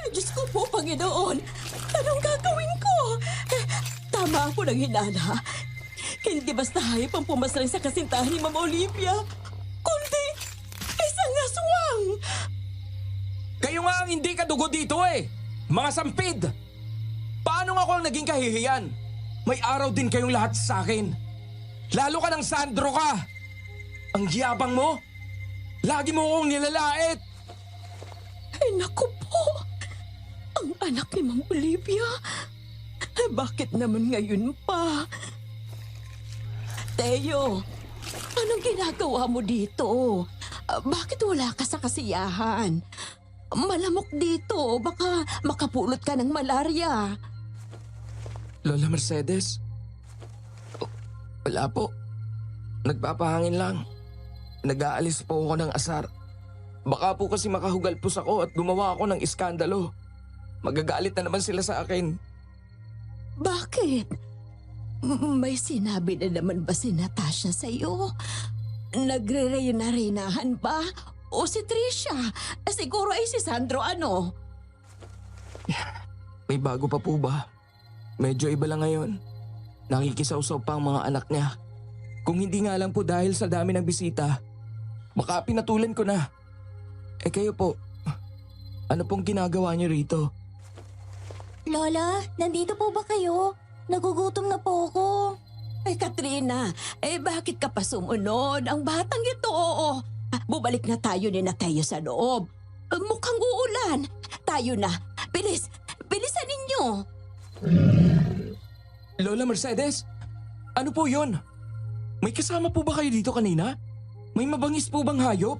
Diyos ko po, Panginoon. Anong gagawin ko? Tama ako ng hinala. Hindi basta hayop ang pumaslang sa kasintahan ni Mama Olivia, kundi isang aswang. Kayo nga ang hindi kadugo dito eh! Mga sampid! Paano ako ang naging kahihiyan? May araw din kayong lahat sa akin. Lalo ka ng Sandro ka! Ang yabang mo! Lagi mo akong nilalait! Ay, naku po. Ang anak ni Ma'am Olivia. Bakit naman ngayon pa? Teo, anong ginagawa mo dito? Bakit wala ka sa kasiyahan? Malamok dito. Baka makapulot ka ng malaria. Lola Mercedes? Wala po. Nagpapahangin lang. Nag-aalis po ako ng asar. Baka po kasi makahugalpos ako at gumawa ako ng iskandalo. Magagalit na naman sila sa akin. Bakit? May sinabi na naman ba si Natasha sa'yo? Nagre-reyna-reynahan ba? O si Trisha? Siguro ay si Sandro ano? May bago pa po ba? Medyo iba lang ngayon. Nakikisawsaw pa ang mga anak niya. Kung hindi nga lang po dahil sa dami ng bisita, baka pinatulan ko na. Eh kayo po, ano pong ginagawa niyo rito? Lola, nandito po ba kayo? Nagugutom na po ako. Ay, Katrina, bakit ka pa sumunod? Ang batang ito, oo. Bumalik na tayo ni Nateo sa loob. Mukhang uulan. Tayo na. Bilis, bilisan ninyo. Lola Mercedes, ano po yun? May kasama po ba kayo dito kanina? May mabangis po bang hayop?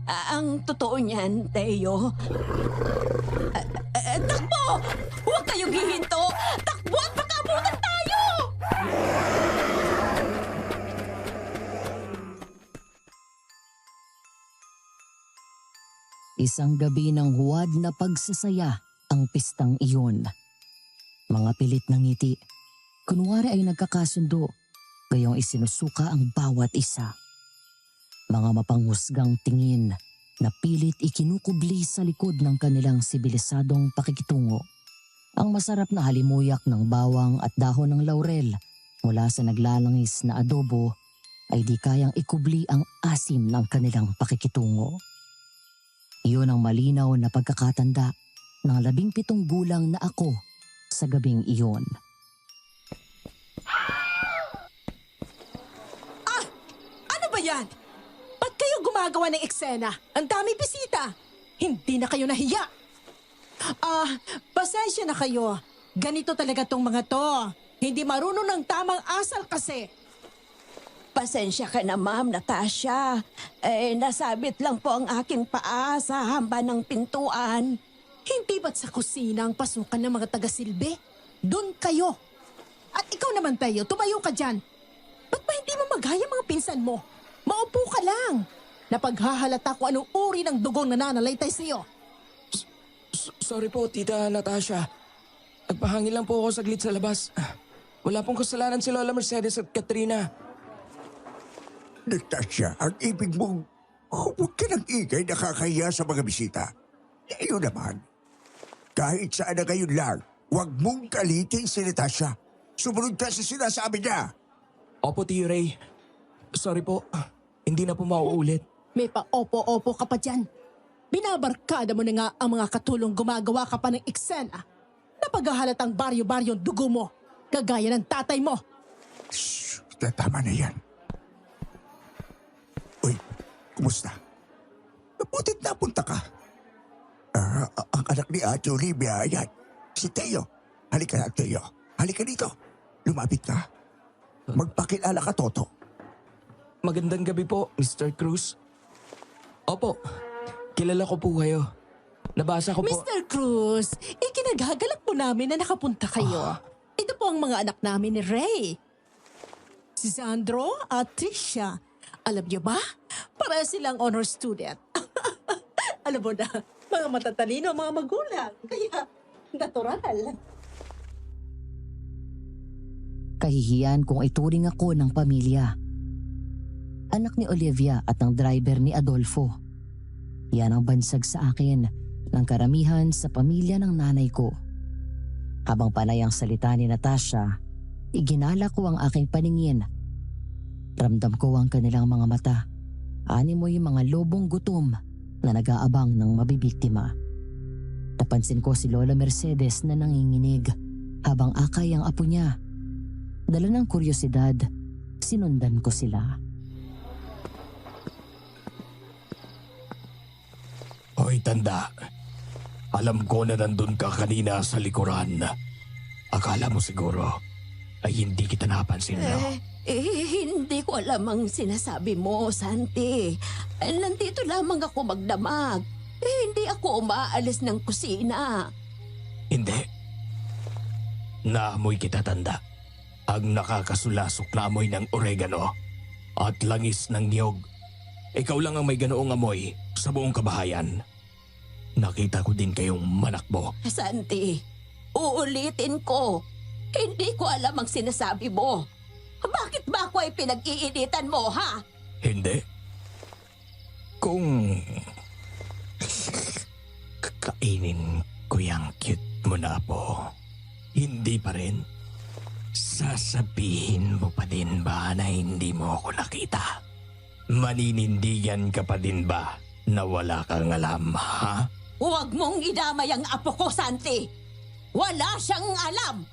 Ang totoo niyan, Teo. Takbo! Huwag kayong hihinto! Takbo at makabutan tayo! Isang gabi ng huwad na pagsasaya ang pistang iyon. Mga pilit ng ngiti, kunwari ay nagkakasundo, gayong isinusuka ang bawat isa. Mga mapanghusgang tingin na pilit ikinukubli sa likod ng kanilang sibilisadong pakikitungo. Ang masarap na halimuyak ng bawang at dahon ng laurel mula sa naglalangis na adobo ay di kayang ikubli ang asim ng kanilang pakikitungo. Iyon ang malinaw na pagkakatanda ng 17 bulang na ako sa gabing iyon. Ano ba yan? Ba't kayo gumagawa ng eksena? Ang dami bisita. Hindi na kayo nahiya. Pasensya na kayo. Ganito talaga tong mga to. Hindi marunong ng tamang asal kasi. Pasensya ka na, Ma'am Natasha. Nasabit lang po ang aking paa sa hamba ng pintuan. Hindi ba't sa kusina ang pasukan ng mga taga-silbi? Doon kayo. At ikaw naman tayo, tumayo ka dyan. Ba't ba hindi mo magaya mga pinsan mo? Maupo ka lang. Napaghahalata ko anong uri ng dugong nananalaytay sa'yo. Sorry po, Tita Natasha. Nagpahangin lang po ako saglit sa labas. Wala pong kasalanan si Lola Mercedes at Katrina. Natasha, ang ibig mong huwag ka ng ingay nakakahiya sa mga bisita. Iyo naman, kahit saan na ngayon lang, huwag mong kalitin si Natasha. Sumunod ka sa sinasabi niya. Opo, Tio Ray. Sorry po, hindi na po mauulit. May pa-opo-opo ka pa dyan. Binabarkada mo na nga ang mga katulong gumagawa ka pa ng eksena. Napaghahalatang baryo-baryong dugo mo, kagaya ng tatay mo. Shhh, tama na yan. Uy, kumusta? Mabutit napunta ka. Ang anak ni Ate Olivia, ayan, si Teo. Halika na, Teo. Halika dito. Lumapit ka. Magpakilala ka, Toto. Magandang gabi po, Mr. Cruz. Opo, kilala ko po kayo. Nabasa ko po... Mr. Cruz, ikinagagalak po namin na nakapunta kayo. Ito po ang mga anak namin ni Ray. Si Sandro at Trisha. Alam niyo ba? Para silang honor student. Alam mo na, mga matatalino, mga magulang. Kaya, natural. Kahihiyan kung ituring ako ng pamilya. Anak ni Olivia at ng driver ni Adolfo. Yan ang bansag sa akin ng karamihan sa pamilya ng nanay ko. Habang panay ang salita ni Natasha, iginala ko ang aking paningin. Ramdam ko ang kanilang mga mata. Animoy mga lobong gutom na nag-aabang ng mabibiktima. Napansin ko si Lola Mercedes na nanginginig habang akay ang apo niya. Dala ng kuryosidad, sinundan ko sila. Hoy tanda, alam ko na nandun ka kanina sa likuran. Akala mo siguro ay hindi kita napansin, no? Hindi ko alam ang sinasabi mo, Santi. Nandito lamang ako magdamag. Hindi ako umaalis ng kusina. Hindi. Naamoy kita, tanda. Ang nakakasulasok na amoy ng oregano at langis ng niyog. Ikaw lang ang may ganoong amoy sa buong kabahayan. Nakita ko din kayong manakbo. Santi, uulitin ko. Hindi ko alam ang sinasabi mo. Bakit ba ako ay pinag-iinitan mo, ha? Hindi. Kung kainin ko yung cute mo na po, hindi pa rin. Sasabihin mo pa din ba na hindi mo ako nakita? Maninindigan ka pa din ba na wala kang alam, ha? Huwag mong idamay ang apo ko, Santi. Wala siyang alam.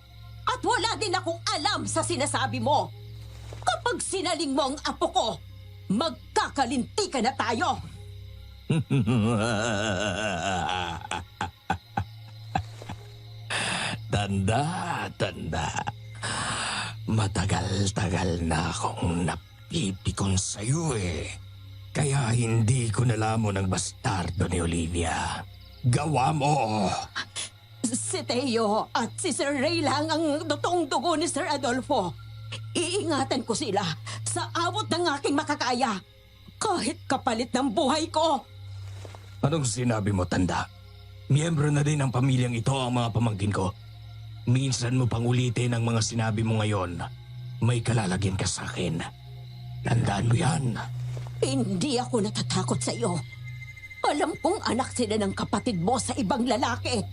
At wala din akong alam sa sinasabi mo. Kapag sinaling mo ang apo ko, magkakalinti ka na tayo. Tanda. Matagal-tagal na akong napipikon sa'yo eh. Kaya hindi ko nalamon ang bastardo ni Olivia. Gawa mo! Si Teo at si Sir Ray lang ang totoong dugo ni Sir Adolfo. Iingatan ko sila sa abot ng aking makakaya. Kahit kapalit ng buhay ko. Anong sinabi mo, tanda? Miyembro na din ng pamilyang ito ang mga pamangkin ko. Minsan mo pang ulitin ang mga sinabi mo ngayon. May kalalagyan ka sa akin. Tandaan mo yan. Hindi ako natatakot sa iyo. Alam kong anak sila ng kapatid mo sa ibang lalaki.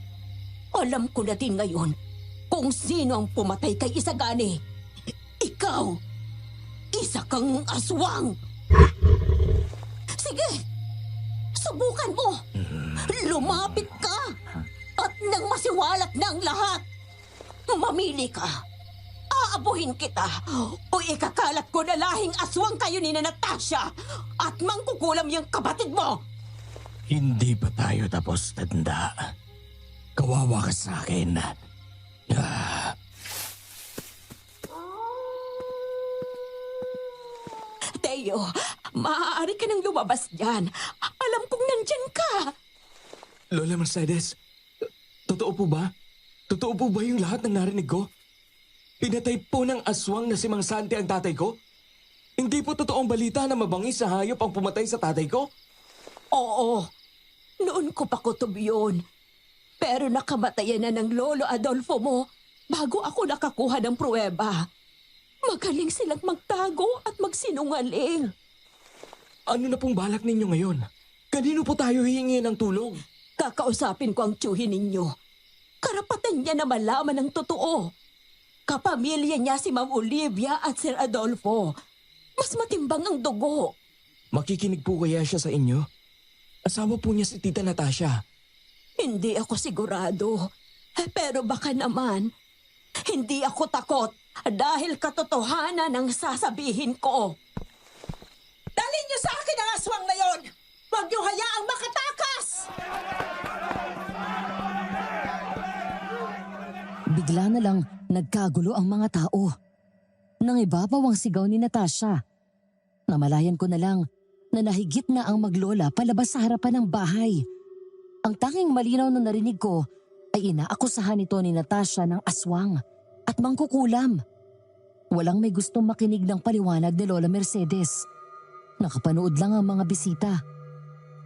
Alam ko na din ngayon kung sino ang pumatay kay Isagani. Ikaw, isa kang aswang. Sige, subukan mo. Lumapit ka. At nang masiwalat na ang lahat, mamili ka. Aabuhin kita o ikakalat ko na lahing aswang kayo ni Natasha at mangkukulam yung kapatid mo. Hindi pa tayo tapos, tanda. Kawawa ka sa akin. Teo, maaari ka nang lumabas dyan. Alam kong nandyan ka. Lola Mercedes, totoo po ba? Totoo po ba yung lahat ng narinig ko? Pinatay po ng aswang na si Mang Santi ang tatay ko? Hindi po totoong balita na mabangis na hayop ang pumatay sa tatay ko? Oo, noon ko pa kutob yun. Pero nakamatayan na ng Lolo Adolfo mo bago ako nakakuha ng pruweba. Magaling silang magtago at magsinungaling. Ano na pong balak ninyo ngayon? Kanino po tayo hihingi ng tulong? Kakausapin ko ang tiyuhin ninyo. Karapatan niya na malaman ang totoo. Kapamilya niya si Ma'am Olivia at Sir Adolfo. Mas matimbang ang dugo. Makikinig po kaya siya sa inyo? Asawa po niya si Tita Natasha. Hindi ako sigurado. Pero baka naman, hindi ako takot dahil katotohanan ang sasabihin ko. Dalhin niyo sa akin ang aswang na yon! Huwag niyo hayaang makatakas! Bigla na lang nagkagulo ang mga tao. Nangibabaw ang sigaw ni Natasha. Namalayan ko na lang na nahigit na ang maglola palabas sa harapan ng bahay. Ang tanging malinaw na narinig ko ay inaakusahan nito ni Natasha ng aswang at mangkukulam. Walang may gustong makinig ng paliwanag ni Lola Mercedes. Nakapanood lang ang mga bisita.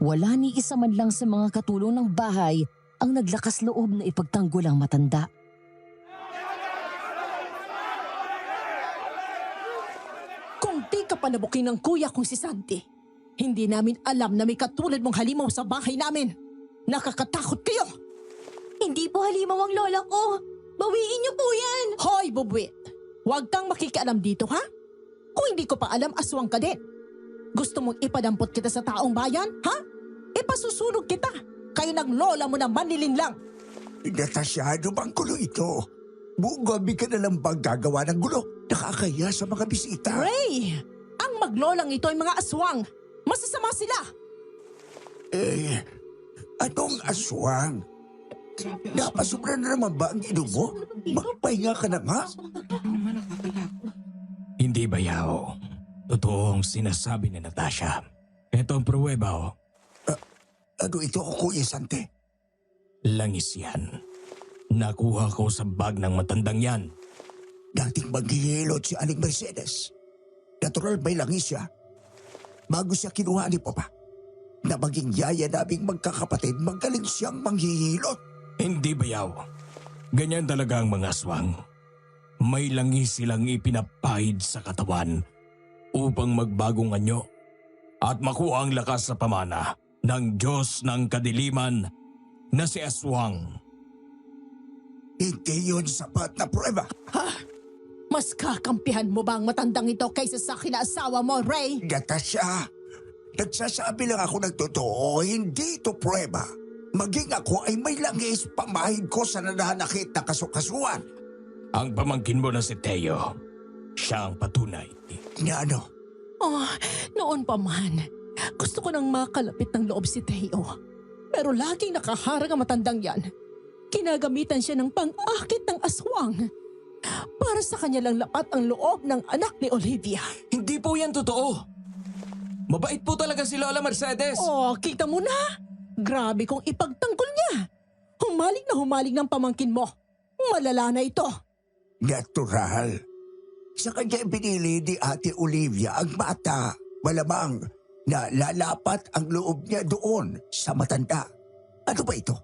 Wala ni isa man lang sa mga katulong ng bahay ang naglakas loob na ipagtanggol ang matanda. Kung di ka panabukin ng kuya kong si Santi, Hindi namin alam na may katulad mong halimaw sa bahay namin. Nakakatakot kayo! Hindi po halimaw ang lola ko. Bawiin niyo po yan. Hoy, Bubwit! Huwag kang makikialam dito, ha? Kung hindi ko pa alam, aswang ka din. Gusto mong ipadampot kita sa taong bayan, ha? Ipasusunog kita. Kayo ng lola mo na manilin lang. Natasha, ano bang gulo ito? Buong gabi ka na lang bang gagawa ng gulo? Nakakaya sa mga bisita. Ray! Ang maglolang ito ay mga aswang. Masasama sila. Anong aswang? Napasubra na naman ba ang inom mo? Magpahinga ka na nga. Hindi ba, Yao? Totoo ang sinasabi ni Natasha. Ito ang pruweba, oh. Ano ito, Kuya Sante? Langis yan. Nakuha ko sa bag ng matandang yan. Dating maghihilot si Aling Mercedes. Natural may langis siya. Bago siya kinuha ni Papa. Na maging yaya naming magkakapatid, magaling siyang manghihilot. Hindi ba, Yao? Ganyan talaga ang mga aswang. May langis silang ipinapahid sa katawan upang magbagong anyo at makuha ang lakas sa pamana ng Diyos ng kadiliman na si Aswang. Hindi yun sapat na prueba. Mas kakampihan mo ba ang matandang ito kaysa sa kinaasawa mo, Ray? Natasha, nagsasabi lang ako ng totoo, hindi ito prueba. Maging ako ay may langis pamahid ko sa nananakit na kasukasuan. Ang pamangkin mo na si Teo, siya ang patunay. Na ano? Oh, noon pa man. Gusto ko nang makalapit ng loob si Teo. Pero laging nakaharang ang matandang yan. Kinagamitan siya ng pang-akit ng aswang. Para sa kanya lang lapat ang loob ng anak ni Olivia. Hindi po yan totoo. Mabait po talaga si Lola Mercedes. Oh, kita mo na. Grabe kung ipagtanggol niya. Humaling ng pamangkin mo. Malala na ito. Natural. Sa kanya pinili ni Ate Olivia ang bata. Malamang na lalapat ang loob niya doon sa matanda. Ano ba ito?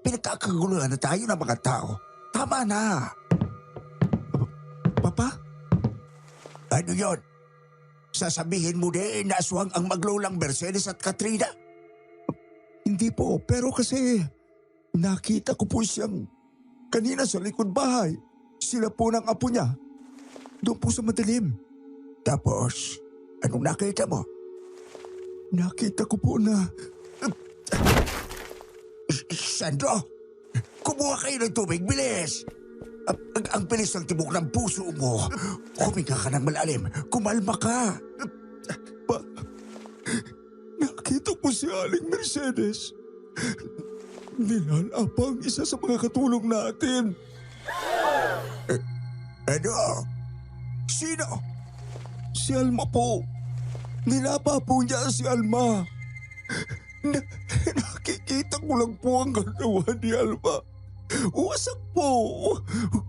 Pinagkakaguluhan na tayo ng mga tao. Tama na. Papa? Ano yon? Sasabihin mo din na aswang ang maglolang Mercedes at Katrina? Hindi po, pero kasi nakita ko po siyang kanina sa likod bahay. Sila po ng apo niya. Doon po sa madilim. Tapos, anong nakita mo? Nakita ko po na... Sandro, kumuha kayo ng tubig, bilis! Ang bilis ng tibok ng puso mo. Huminga ka ng malalim. Kumalma ka. Nakita ko si Aling Mercedes. Nilalapa ang isa sa mga katulong natin. Ano? Sino? Si Alma po. Nilapa po niya si Alma. Nakikita ko lang po ang katawan ni Alma. Wasak po.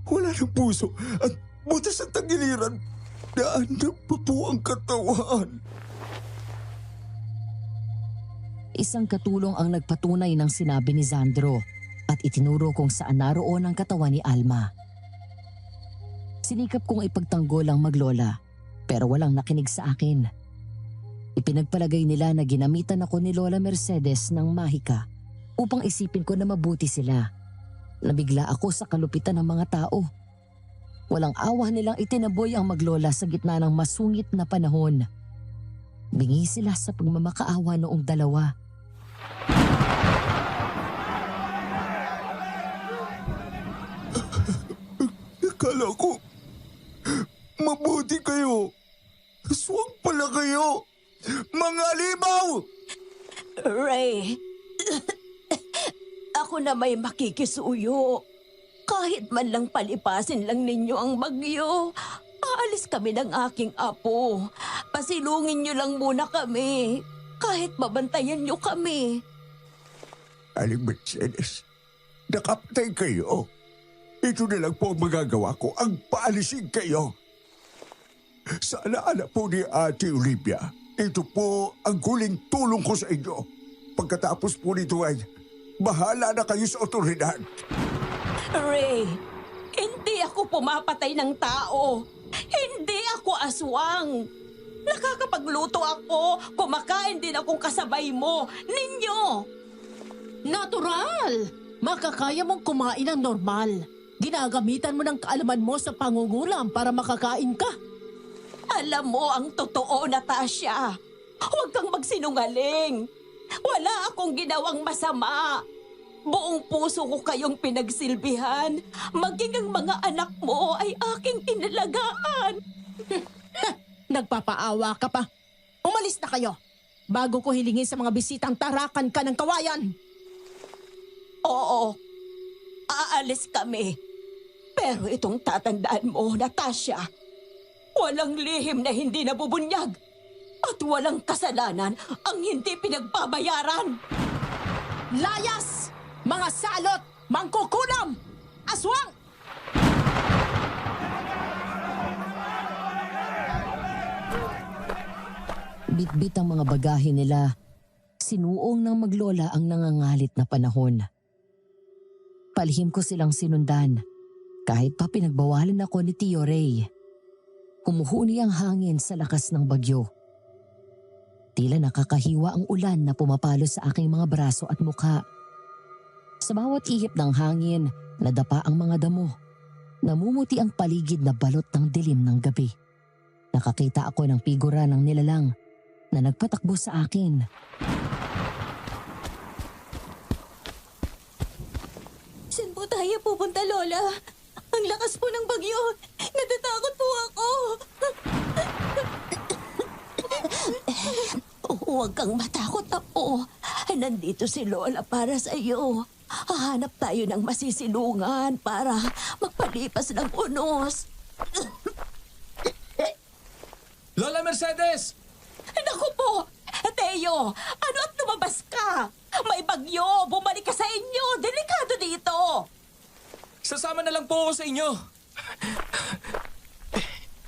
Wala ng puso at butas ang tagiliran. Naandang pa po ang katawan. Isang katulong ang nagpatunay ng sinabi ni Sandro at itinuro kung saan naroon ang katawan ni Alma. Sinikap kong ipagtanggol ang maglola pero walang nakinig sa akin. Ipinagpalagay nila na ginamitan ako ni Lola Mercedes ng mahika upang isipin ko na mabuti sila. Nabigla ako sa kalupitan ng mga tao. Walang awa nilang itinaboy ang maglola sa gitna ng masungit na panahon. Bingi sila sa pagmamakaawa noong dalawa. Akala ko, mabuti kayo. Aswang pala kayo. Mga limaw! Ray, ako na may makikisuyo. Kahit man lang palipasin lang ninyo ang bagyo, aalis kami ng aking apo. Pasilungin niyo lang muna kami. Kahit mabantayan niyo kami. Aling Mercedes, nakapatay kayo. Ito na lang po ang magagawa ko, ang paalisin kayo. Sa alaala po ni Ate Olivia, ito po ang huling tulong ko sa inyo. Pagkatapos po nito ay bahala na kayo sa otoridad. Ray, hindi ako pumapatay ng tao. Hindi ako aswang. Nakakapagluto ako. Kumakain din akong kasabay mo. Ninyo! Natural! Makakaya mong kumain ng normal. Ginagamitan mo ng kaalaman mo sa pangungulam para makakain ka. Alam mo ang totoo, Natasha. Huwag kang magsinungaling. Wala akong ginawang masama. Buong puso ko kayong pinagsilbihan. Maging ang mga anak mo ay aking inalagaan. Nagpapaawa ka pa. Umalis na kayo bago ko hilingin sa mga bisitang tarakan ka ng kawayan. Oo, aalis kami. Pero itong tatandaan mo, Natasha, walang lihim na hindi nabubunyag at walang kasalanan ang hindi pinagbabayaran. Layas! Mga salot! Mangkukulam! Aswang! Bitbit ang mga bagahe nila. Sinuong ng maglola ang nangangalit na panahon. Palihim ko silang sinundan. Kahit pa pinagbawalan ako ni Tio Ray. Humuhuni ang hangin sa lakas ng bagyo. Tila nakakahiwa ang ulan na pumapalo sa aking mga braso at mukha. Sa bawat ihip ng hangin, nadapa ang mga damo. Namumuti ang paligid na balot ng dilim ng gabi. Nakakita ako ng figura ng nilalang na nagpatakbo sa akin. Saan po tayo pupunta, Lola? Ang lakas po ng bagyo. Natatakot po ako. Huwag kang matakot, Apo. Nandito si Lola para sa iyo. Hahanap tayo ng masisilungan para magpalipas ng unos. Lola Mercedes! Naku po! Teo, ano at lumabas ka? May bagyo! Bumalik ka sa inyo! Delikado dito! Sasama na lang po ako sa inyo.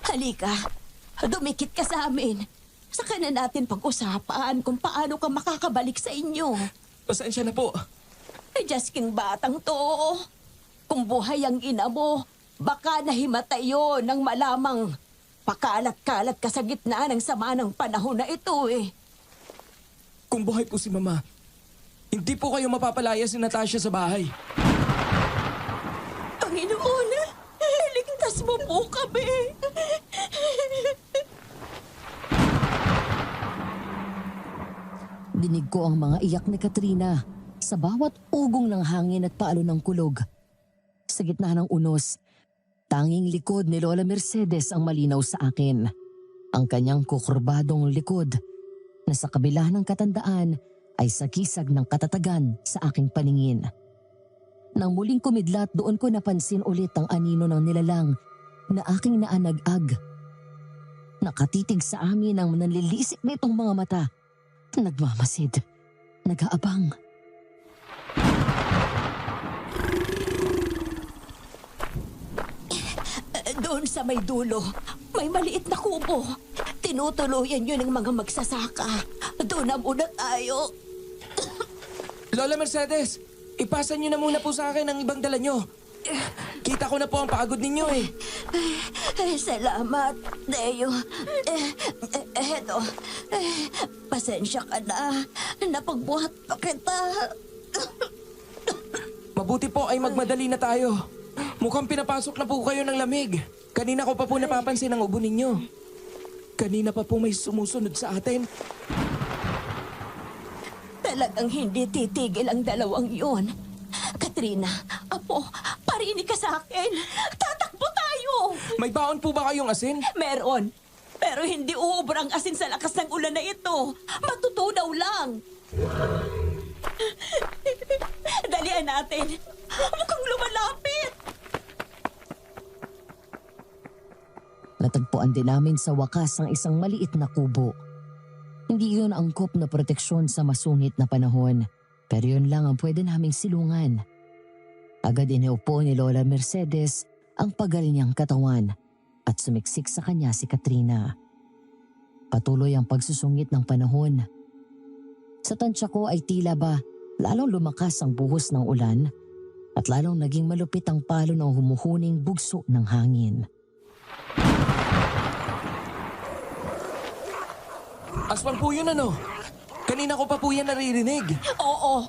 Halika, dumikit ka sa amin. Saka na natin pag-usapan kung paano ka makakabalik sa inyo. Pasensya na po. Jasking batang to. Kung buhay ang ina mo, baka nahimatay yun ng malamang pakalat-kalat ka sa gitna ng sama ng panahon na ito eh. Kung buhay po si Mama, hindi po kayo mapapalaya si Natasha sa bahay. Panginoon, ligtas mo po kami. Dinig ko ang mga iyak ni Katrina sa bawat ugong ng hangin at paalo ng kulog. Sa gitna ng unos, tanging likod ni Lola Mercedes ang malinaw sa akin. Ang kanyang kukurbadong likod na sa kabila ng katandaan ay sakisag ng katatagan sa aking paningin. Nang muling kumidlat, doon ko napansin ulit ang anino ng nilalang na aking naanag-ag. Nakatitig sa amin ang nanlilisik nitong mga mata. Nagmamasid. Nag-aabang. Doon sa may dulo, may maliit na kubo. Tinutuluyan yun ng mga magsasaka. Doon na muna tayo. Lola Mercedes, ipasa niyo na muna po sa akin ang ibang dala niyo. Kita ko na po ang pagod ninyo eh. Salamat, Deo. Eto, pasensya ka na. Napagbuhat pa kita. Mabuti po ay magmadali na tayo. Mukhang pinapasok na po kayo ng lamig. Kanina ko pa po napapansin ang ubo ninyo. Kanina pa po may sumusunod sa atin. Talagang hindi titigil ang dalawang yun. Katrina, Apo, parinig ka sa akin. Tatakbo tayo! May baon po ba kayong asin? Meron. Pero hindi uubra ang asin sa lakas ng ulan na ito. Matutunaw lang. Dalian natin. Mukhang lumalapit. Natagpuan din namin sa wakas ang isang maliit na kubo. Hindi yun angkop na proteksyon sa masungit na panahon, pero yun lang ang pwede naming silungan. Agad iniupo ni Lola Mercedes ang pagal niyang katawan at sumiksik sa kanya si Katrina. Patuloy ang pagsusungit ng panahon. Sa tansya ko ay tila ba lalong lumakas ang buhos ng ulan at lalong naging malupit ang palo ng humuhuning bugso ng hangin. Aswang po yun ano? Kanina ko pa po yan naririnig. Oo,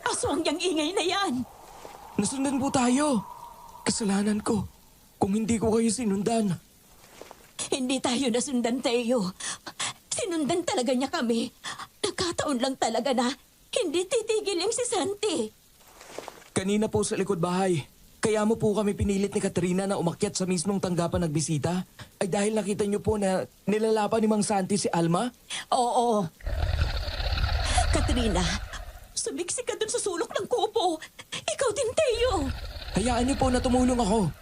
aswang yang ingay na yan. Nasundan po tayo. Kasalanan ko. Kung hindi ko kayo sinundan. Hindi tayo nasundan, Teo. Sinundan talaga niya kami. Nagkataon lang talaga na hindi titigil yung si Santi. Kanina po sa likod bahay. Kaya mo po kami pinilit ni Katrina na umakyat sa mismong tanggapan nagbisita? Ay dahil nakita niyo po na nilalapan ni Mang Santi si Alma? Oo. Katrina, sumiksi ka dun sa sulok ng kubo. Ikaw din, Teo. Hayaan niyo po na tumulong ako.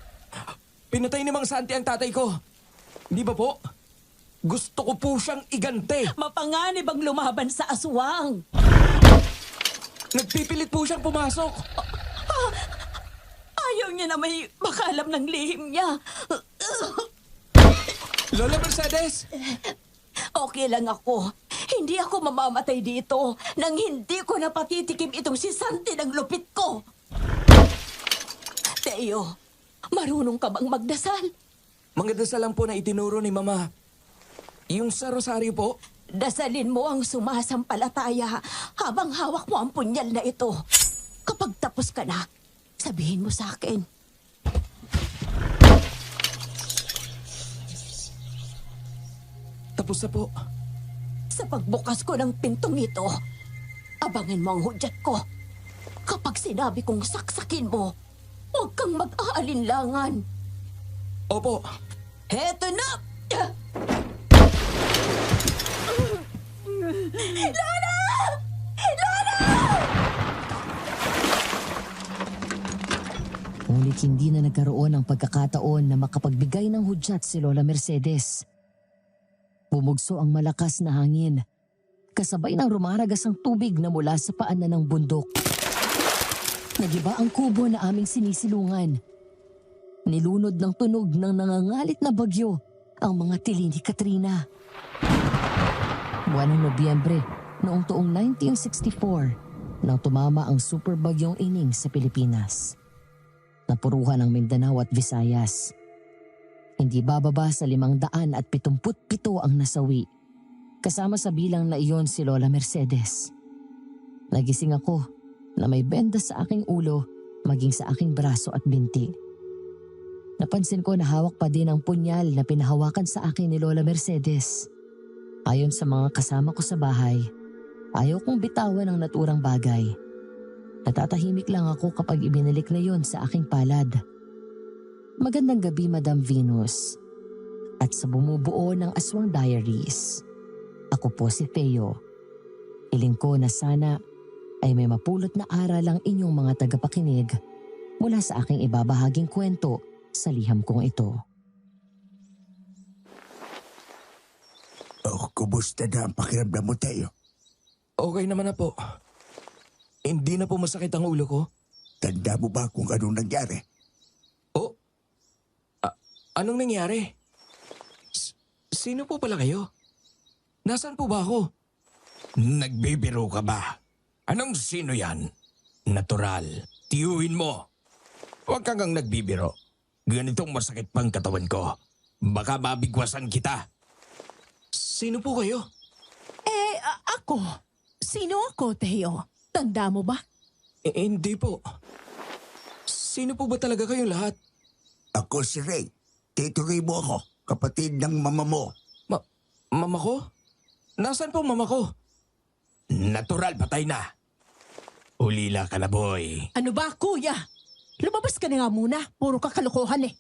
Pinatay ni Mang Santi ang tatay ko. Di ba po? Gusto ko po siyang igante. Mapanganib ang lumaban sa aswang. Nagpipilit po siyang pumasok. Ayaw niya na may makalam ng lihim niya. Lola Mercedes! Okay lang ako. Hindi ako mamamatay dito nang hindi ko napatitikim itong si Santi ng lupit ko. Teo, marunong ka bang magdasal? Magdasal lang po na itinuro ni Mama. Yung sa rosaryo po, Dasalin mo ang sumasampalataya habang hawak mo ang punyal na ito. Kapag tapos ka na, sabihin mo sa akin. tapos na po. Sa pagbukas ko ng pintong ito, abangan mo ang hudyat ko. Kapag sinabi kong saksakin mo, huwag kang mag-aalinlangan. Opo. Heto na! Ngunit hindi na nagkaroon ng pagkakataon na makapagbigay ng hudyat si Lola Mercedes. Bumugso ang malakas na hangin, kasabay ng rumaragas ang tubig na mula sa paanan ng bundok. Nagiba ang kubo na aming sinisilungan. Nilunod ng tunog ng nangangalit na bagyo ang mga tili ni Katrina. Buwan ng Nobyembre noong taong 1964 nang tumama ang super bagyong Ining sa Pilipinas. Napuruhan ang Mindanao at Visayas. Hindi bababa sa 577 ang nasawi. Kasama sa bilang na iyon si Lola Mercedes. Nagising ako na may benda sa aking ulo maging sa aking braso at binti. Napansin ko na hawak pa din ang punyal na pinahawakan sa akin ni Lola Mercedes. Ayon sa mga kasama ko sa bahay, ayaw kong bitawan ang naturang bagay. Natatahimik lang ako kapag ibinalik na yon sa aking palad. Magandang gabi, Madam Venus. At sa bumubuo ng Aswang Diaries, ako po si Theo. Hiling ko na sana ay may mapulot na aral ang inyong mga tagapakinig mula sa aking ibabahaging kwento sa liham kong ito. Oh, kumusta na ang pakiramdam mo, Teo? Okay naman na po. Hindi na po masakit ang ulo ko. Tanda mo ba kung anong nangyari? Oh? Anong nangyari? Sino po pala kayo? Nasaan po ba ako? Nagbibiro ka ba? Anong sino yan? Natural. Tiyuhin mo. Huwag kang nagbibiro. Ganitong masakit pang katawan ko. Baka mabigwasan kita. Sino po kayo? Ako? Sino ako, Teo? Tanda mo ba? Hindi po. Sino po ba talaga kayong lahat? Ako si Ray. Tituloy mo ako, kapatid ng mama mo. Mama ko? Nasaan po mama ko? Natural, patay na. Ulila ka na, boy. Ano ba, kuya? Lumabas ka na nga muna. Puro kakalokohan eh.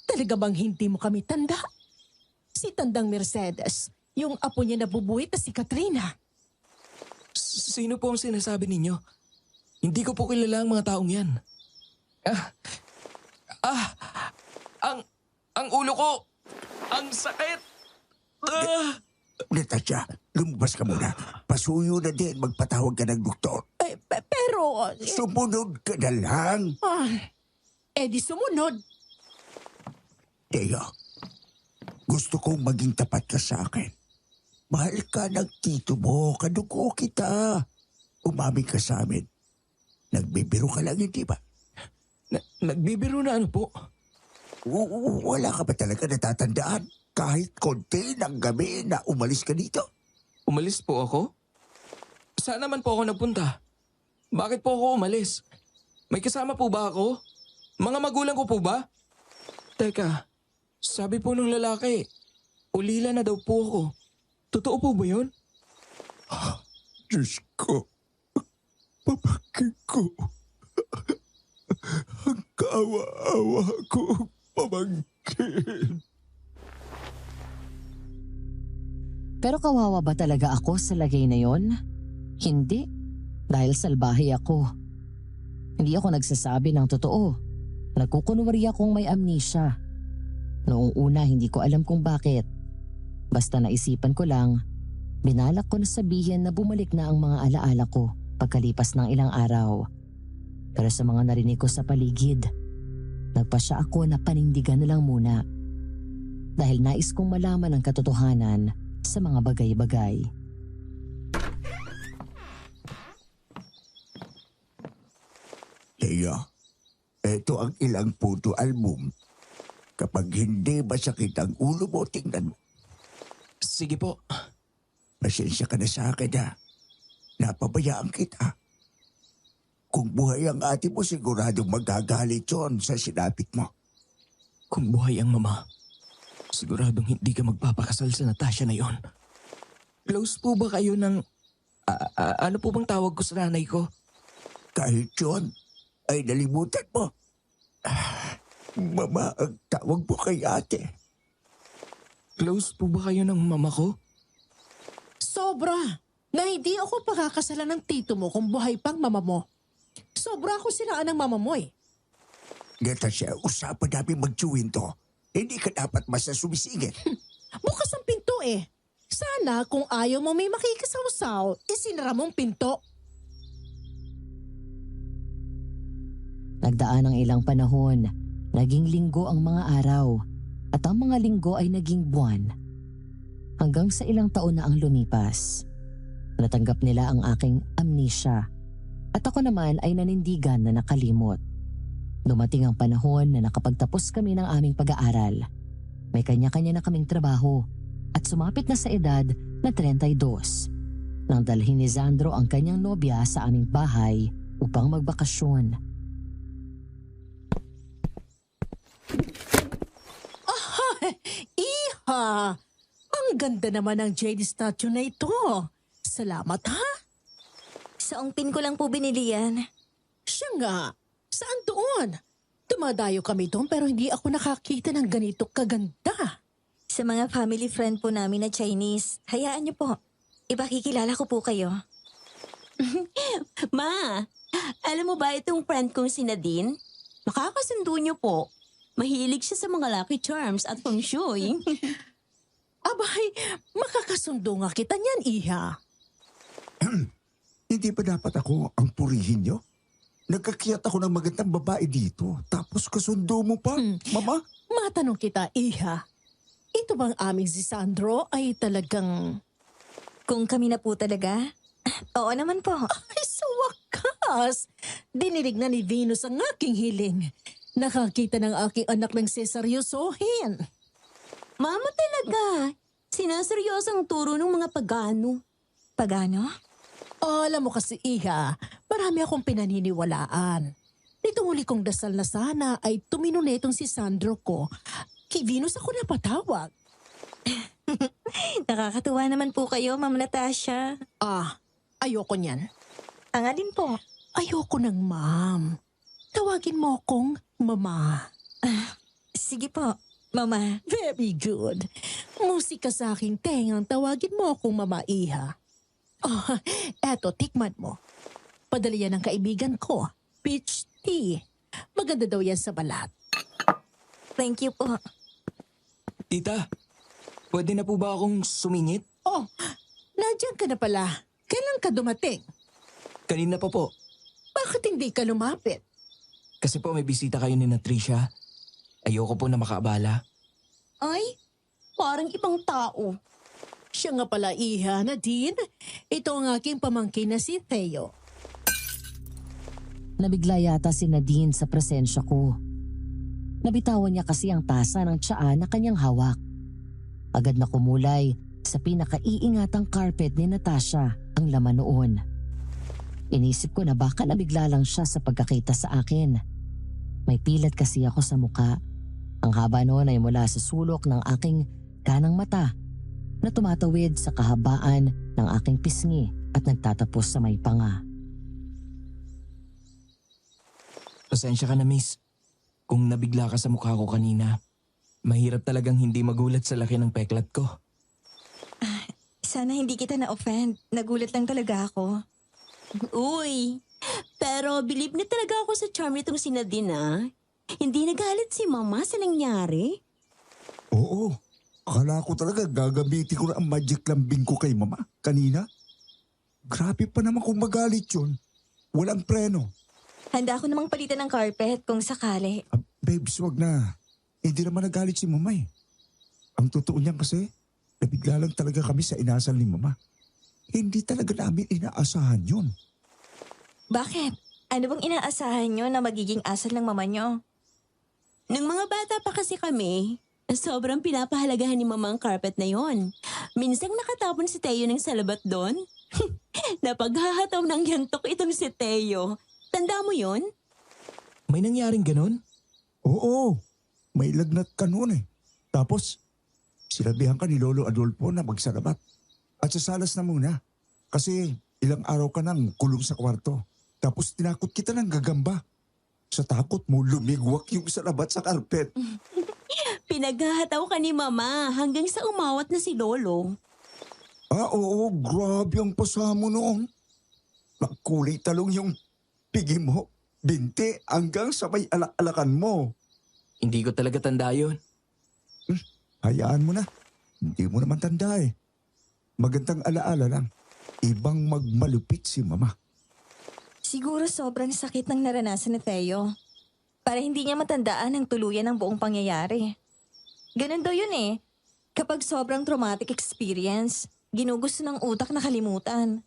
Talaga bang hindi mo kami tanda? Si Tandang Mercedes, yung apo niya na bubuhit na si Katrina. Sino po ang sinasabi ninyo? Hindi ko po kilala ang mga taong yan. Ang ulo ko! Ang sakit! Natasha, lumabas ka muna. Pasuyo na din, magpatawag ka ng doktor. Pero... Sumunod ka na lang. di sumunod. Teo, gusto kong maging tapat ka sa akin. Mahal ka ng tito mo, kadugo kita. Umamin ka sa amin. Nagbibiro ka lang, hindi ba? Nagbibiro na ano po? Wala ka ba talaga natatandaan? kahit konti ng gabi na umalis ka dito? Umalis po ako? Saan naman po ako nagpunta? Bakit po ako umalis? May kasama po ba ako? Mga magulang ko po ba? Teka, sabi po ng lalaki, ulila na daw po ako. Totoo po ba yun? Diyos ko, pamangkin ko. Ang kaawa-awa ko, pamangkin. Pero kawawa ba talaga ako sa lagay na yon? Hindi, dahil salbahe ako. Hindi ako nagsasabi ng totoo. Nagkukunwari akong may amnesia. Noong una hindi ko alam kung bakit. Basta naisipan ko lang, binalak ko na sabihin na bumalik na ang mga alaala ko pagkalipas ng ilang araw. Pero sa mga narinig ko sa paligid, nagpasya ako na panindigan na lang muna. Dahil nais kong malaman ang katotohanan sa mga bagay-bagay. Teo, eto ang ilang photo album. Kapag hindi masakit ang ulo mo, tingnan mo. Sige po. Pasensya ka na sa akin ha. Napabayaan kita. Kung buhay ang ate mo, siguradong magagalit yun sa sinapit mo. Kung buhay ang mama, siguradong hindi ka magpapakasal sa Natasha na yon. Close po ba kayo ng... ano po bang tawag ko sa nanay ko? Kahit yun, ay nalimutan mo. Mama ang tawag mo kay ate. Close po ba kayo ng mama ko? Sobra na hindi ako pakakasalan ng tito mo kung buhay pang mama mo. Sobra ako sinaan ng mama mo eh. Natasha, usapan namin mag-chewin to. Hindi ka dapat basta sumisingit. Bukas ang pinto eh. Sana kung ayaw mo may makikasawsaw, isinara mong pinto. Nagdaan ang ilang panahon, naging linggo ang mga araw, at ang mga linggo ay naging buwan. Hanggang sa ilang taon na ang lumipas. Natanggap nila ang aking amnesia, at ako naman ay nanindigan na nakalimot. Dumating ang panahon na nakapagtapos kami ng aming pag-aaral. May kanya-kanya na kaming trabaho at sumapit na sa edad na 32. Nang dalhin ni Sandro ang kanyang nobya sa aming bahay upang magbakasyon. Iha! Ang ganda naman ng jade statue na ito. Salamat ha? Sa ongpin ko lang po binili yan. Siya nga. Saan doon? Dumadayo kami doon pero hindi ako nakakita ng ganito kaganda. Sa mga family friend po namin na Chinese. Hayaan niyo po. Ipakikilala ko po kayo. Ma, alam mo ba itong friend kong si Nadine? Makakasundo niyo po. Mahilig siya sa mga lucky charms at feng shui. Abay, makakasundo nga kita niyan, Iha. Hindi ba dapat ako ang purihin nyo? Nagkakiyat ako ng magandang babae dito, tapos kasundo mo pa, mama? Matanong kita, Iha. Ito bang aming si Sandro ay talagang... Kung kami na po talaga? Oo naman po. Ay, sa wakas! Dinilig na ni Venus ang aking hiling. Nakakita ng aking anak ng seseryosohin. Mama talaga. Sinaseryosang turo ng mga pagano. Pagano? Alam mo kasi, Iha, marami akong pinaniniwalaan. Nitong huli kong dasal na sana ay tumino na itong si Sandro ko. Kay Venus ako napatawag. Nakakatuwa naman po kayo, Ma'am Natasha. Ayoko niyan. Ang alin po? Ayoko ng ma'am. Tawagin mo akong mama. Sige po, Mama. Very good. Musika sa aking tengang tawagin mo akong Mama Iha. Eto, tikman mo. Padala yan ng kaibigan ko. Peach tea. Maganda daw yan sa balat. Thank you po. Tita, pwede na po ba akong sumingit? Nandiyan ka na pala. Kailan ka dumating? Kanina pa po. Bakit hindi ka lumapit? Kasi po may bisita kayo ni Tricia. Ayoko po na makaabala. Ay, parang ibang tao. Siya nga pala, Iha, Nadine. Ito ang aking pamangkin na si Theo. Nabigla yata si Nadine sa presensya ko. Nabitawan niya kasi ang tasa ng tsaa na kanyang hawak. Agad na kumulay sa pinakaiingatang carpet ni Natasha ang laman noon. Inisip ko na baka nabigla lang siya sa pagkakita sa akin. May pilat kasi ako sa muka. Ang haba noon ay mula sa sulok ng aking kanang mata na tumatawid sa kahabaan ng aking pisngi at nagtatapos sa may panga. Pasensya ka na, miss. Kung nabigla ka sa mukha ko kanina, mahirap talagang hindi magulat sa laki ng peklat ko. Sana hindi kita na-offend. Nagulat lang talaga ako. Uy, pero believe na talaga ako sa charm nitong si Nadine ah. Hindi nagalit si Mama sa nangyari. Oo. Akala ko talaga gagamitin ko na ang magic lambing ko kay mama kanina. Grabe pa naman kung magalit yun. Walang preno. Handa ako namang palitan ng carpet kung sakali. Babes, wag na. Hindi naman nagalit si mama eh. Ang totoo niyan kasi, nabigla lang talaga kami sa inasal ni mama. Hindi talaga namin inaasahan yun. Bakit? Ano bang inaasahan nyo na magiging asal ng mama nyo? Nung mga bata pa kasi kami, sobrang pinapahalagahan ni Mama ang carpet na yon. Minsang nakatapon si Teo ng salabat doon. Napaghahataw ng yantok itong si Teo. Tanda mo yon? May nangyaring ganun? Oo, may lagnat ka noon eh. Tapos, sinabihan ka ni Lolo Adolfo na magsalabat. At sasalas na muna. Kasi ilang araw ka nang kulong sa kwarto. Tapos tinakot kita ng gagamba. Sa takot mo, lumigwak yung salabat sa karpet. Pinaghahataw ka ni Mama hanggang sa umawat na si Lolo. Oo, grabe ang pasa mo noon. Nagkulay talong yung pigi mo, binti, hanggang sa may alak-alakan mo. Hindi ko talaga tanda yun. Hayaan mo na. Hindi mo naman tanda eh. Magandang alaala lang. Ibang magmalupit si mama. Siguro sobrang sakit ng naranasan ni Theo. Para hindi niya matandaan ang tuluyan ng buong pangyayari. Ganun daw yun eh. Kapag sobrang traumatic experience, ginugusto ng utak na kalimutan.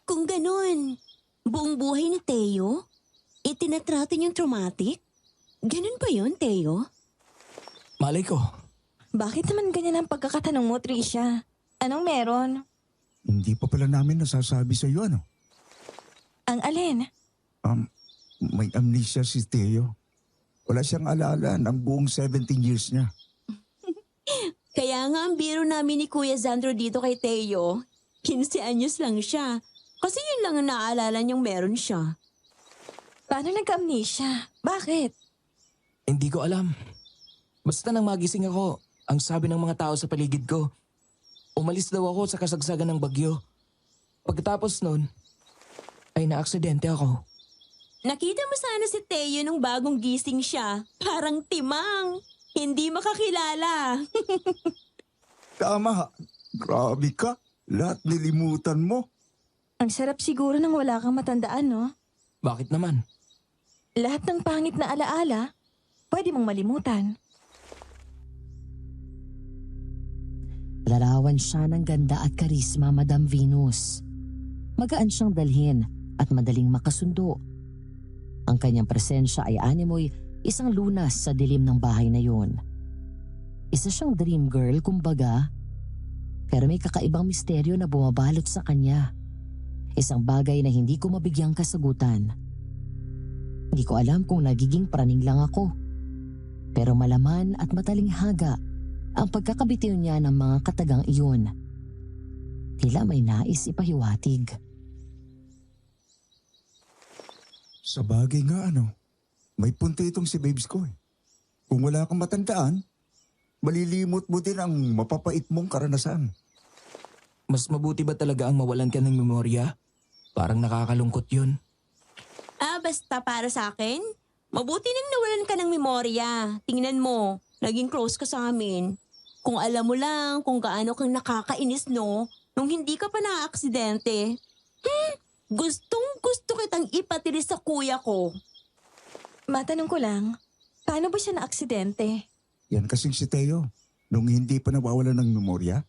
Kung ganun, buong buhay ni Teo, itinatrato niyong traumatic? Ganun ba yun, Teo? Malay ko. Bakit naman ganyan ang pagkakatanong mo, Tricia? Anong meron? Hindi pa pala namin nasasabi sa iyo ano. Ang alin? May amnesia si Theo. Wala siyang alaala ng buong 17 years niya. Kaya nga ang biro namin ni Kuya Zandro dito kay Teo, 15 anyos lang siya. Kasi yun lang ang naaalala niyang meron siya. Paano nagka-amnesia? Bakit? Hindi ko alam. Basta nang magising ako, ang sabi ng mga tao sa paligid ko, umalis daw ako sa kasagsagan ng bagyo. Pagkatapos nun, ay naaksidente ako. Nakita mo sana si Teo nung bagong gising siya. Parang timang. Hindi makakilala. Tama. Grabe ka. Lahat nilimutan mo. Ang sarap siguro nang wala kang matandaan, no? Bakit naman? Lahat ng pangit na alaala, pwede mong malimutan. Larawan siya ng ganda at karisma, Madam Venus. Magaan siyang dalhin at madaling makasundo. Ang kanyang presensya ay animoy isang lunas sa dilim ng bahay na yun. Isa siyang dream girl kumbaga, pero may kakaibang misteryo na bumabalot sa kanya. Isang bagay na hindi ko mabigyang kasagutan. Hindi ko alam kung nagiging praning lang ako. Pero malaman at matalinghaga ang pagkakabitiw niya ng mga katagang iyon. Tila may nais ipahiwatig. Sa bagay nga ano, may punto itong si babes ko eh. Kung wala kang matandaan, malilimot mo din ang mapapait mong karanasan. Mas mabuti ba talaga ang mawalan ka ng memorya? Parang nakakalungkot yun. Basta para sa akin, mabuti nang nawalan ka ng memorya. Tingnan mo, naging close ka sa amin. Kung alam mo lang kung gaano kang nakakainis, no? Nung hindi ka pa na-aksidente. Gustong gusto kitang ipatilis sa kuya ko. Matanong ko lang, paano ba siya na-aksidente? Yan kasing si Theo. Nung hindi pa nawawalan ng memorya,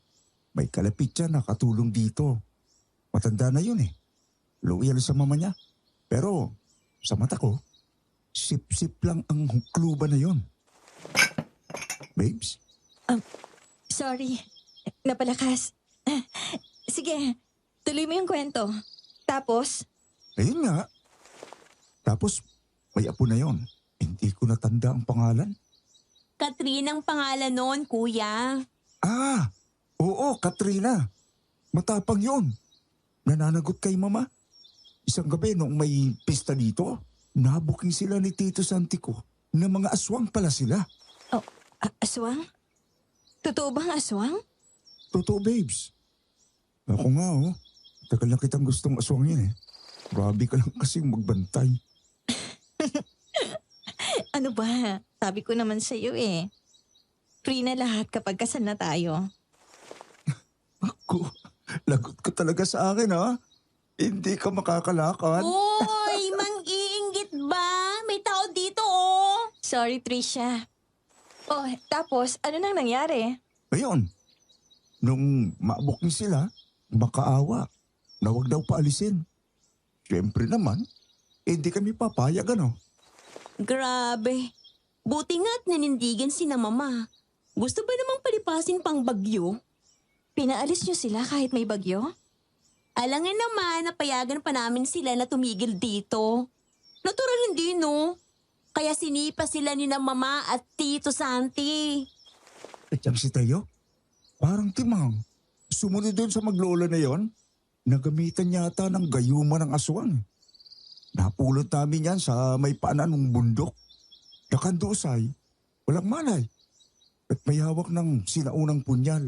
may kalapit siya na katulong dito. Matanda na yun eh. Loyal sa mama niya. Pero sa mata ko, sip-sip lang ang hukluban na yun. Babes? Sorry. Napalakas. Sige, tuloy mo yung kwento. Tapos, Ayun nga. Tapos, may apo na yon. Hindi ko natanda ang pangalan. Katrina ang pangalan noon, kuya. Ah, oo, Katrina. Matapang yon. Nananagot kay mama. Isang gabi noong may pista dito, nabuking sila ni Tito Santico na mga aswang pala sila. aswang? Totoo bang aswang? Totoo, babes. Ako nga, oh. Tagal na kitang gustong aswangin eh. Grabe ka lang kasing magbantay. Ano ba? Sabi ko naman sa'yo eh. Free na lahat kapag kasal na tayo. Ako, lagot ka talaga sa akin, ha? Hindi ka makakalakad. Uy, mang-iinggit ba? May tao dito, oh. Sorry, Trisha. Oh, tapos, ano nang nangyari? Ayun, nung maabuking sila, makaawa na huwag daw paalisin. Siyempre naman, hindi kami papayag, ano? Grabe. Buti nga't nanindigan si na mama. Gusto ba namang palipasin pang bagyo? Pinaalis niyo sila kahit may bagyo? Alangan naman, napayagan pa namin sila na tumigil dito. Natural hindi, no? Kaya sinipa sila ni na mama at Tito Santi. At yung si Tayo, parang timang. Sumunod doon sa maglola na yon, nagamitan yata ng gayuma ng aswang. Napulot namin yan sa may paanan ng bundok. Nakandusay, walang malay. At may hawak ng sinaunang punyal.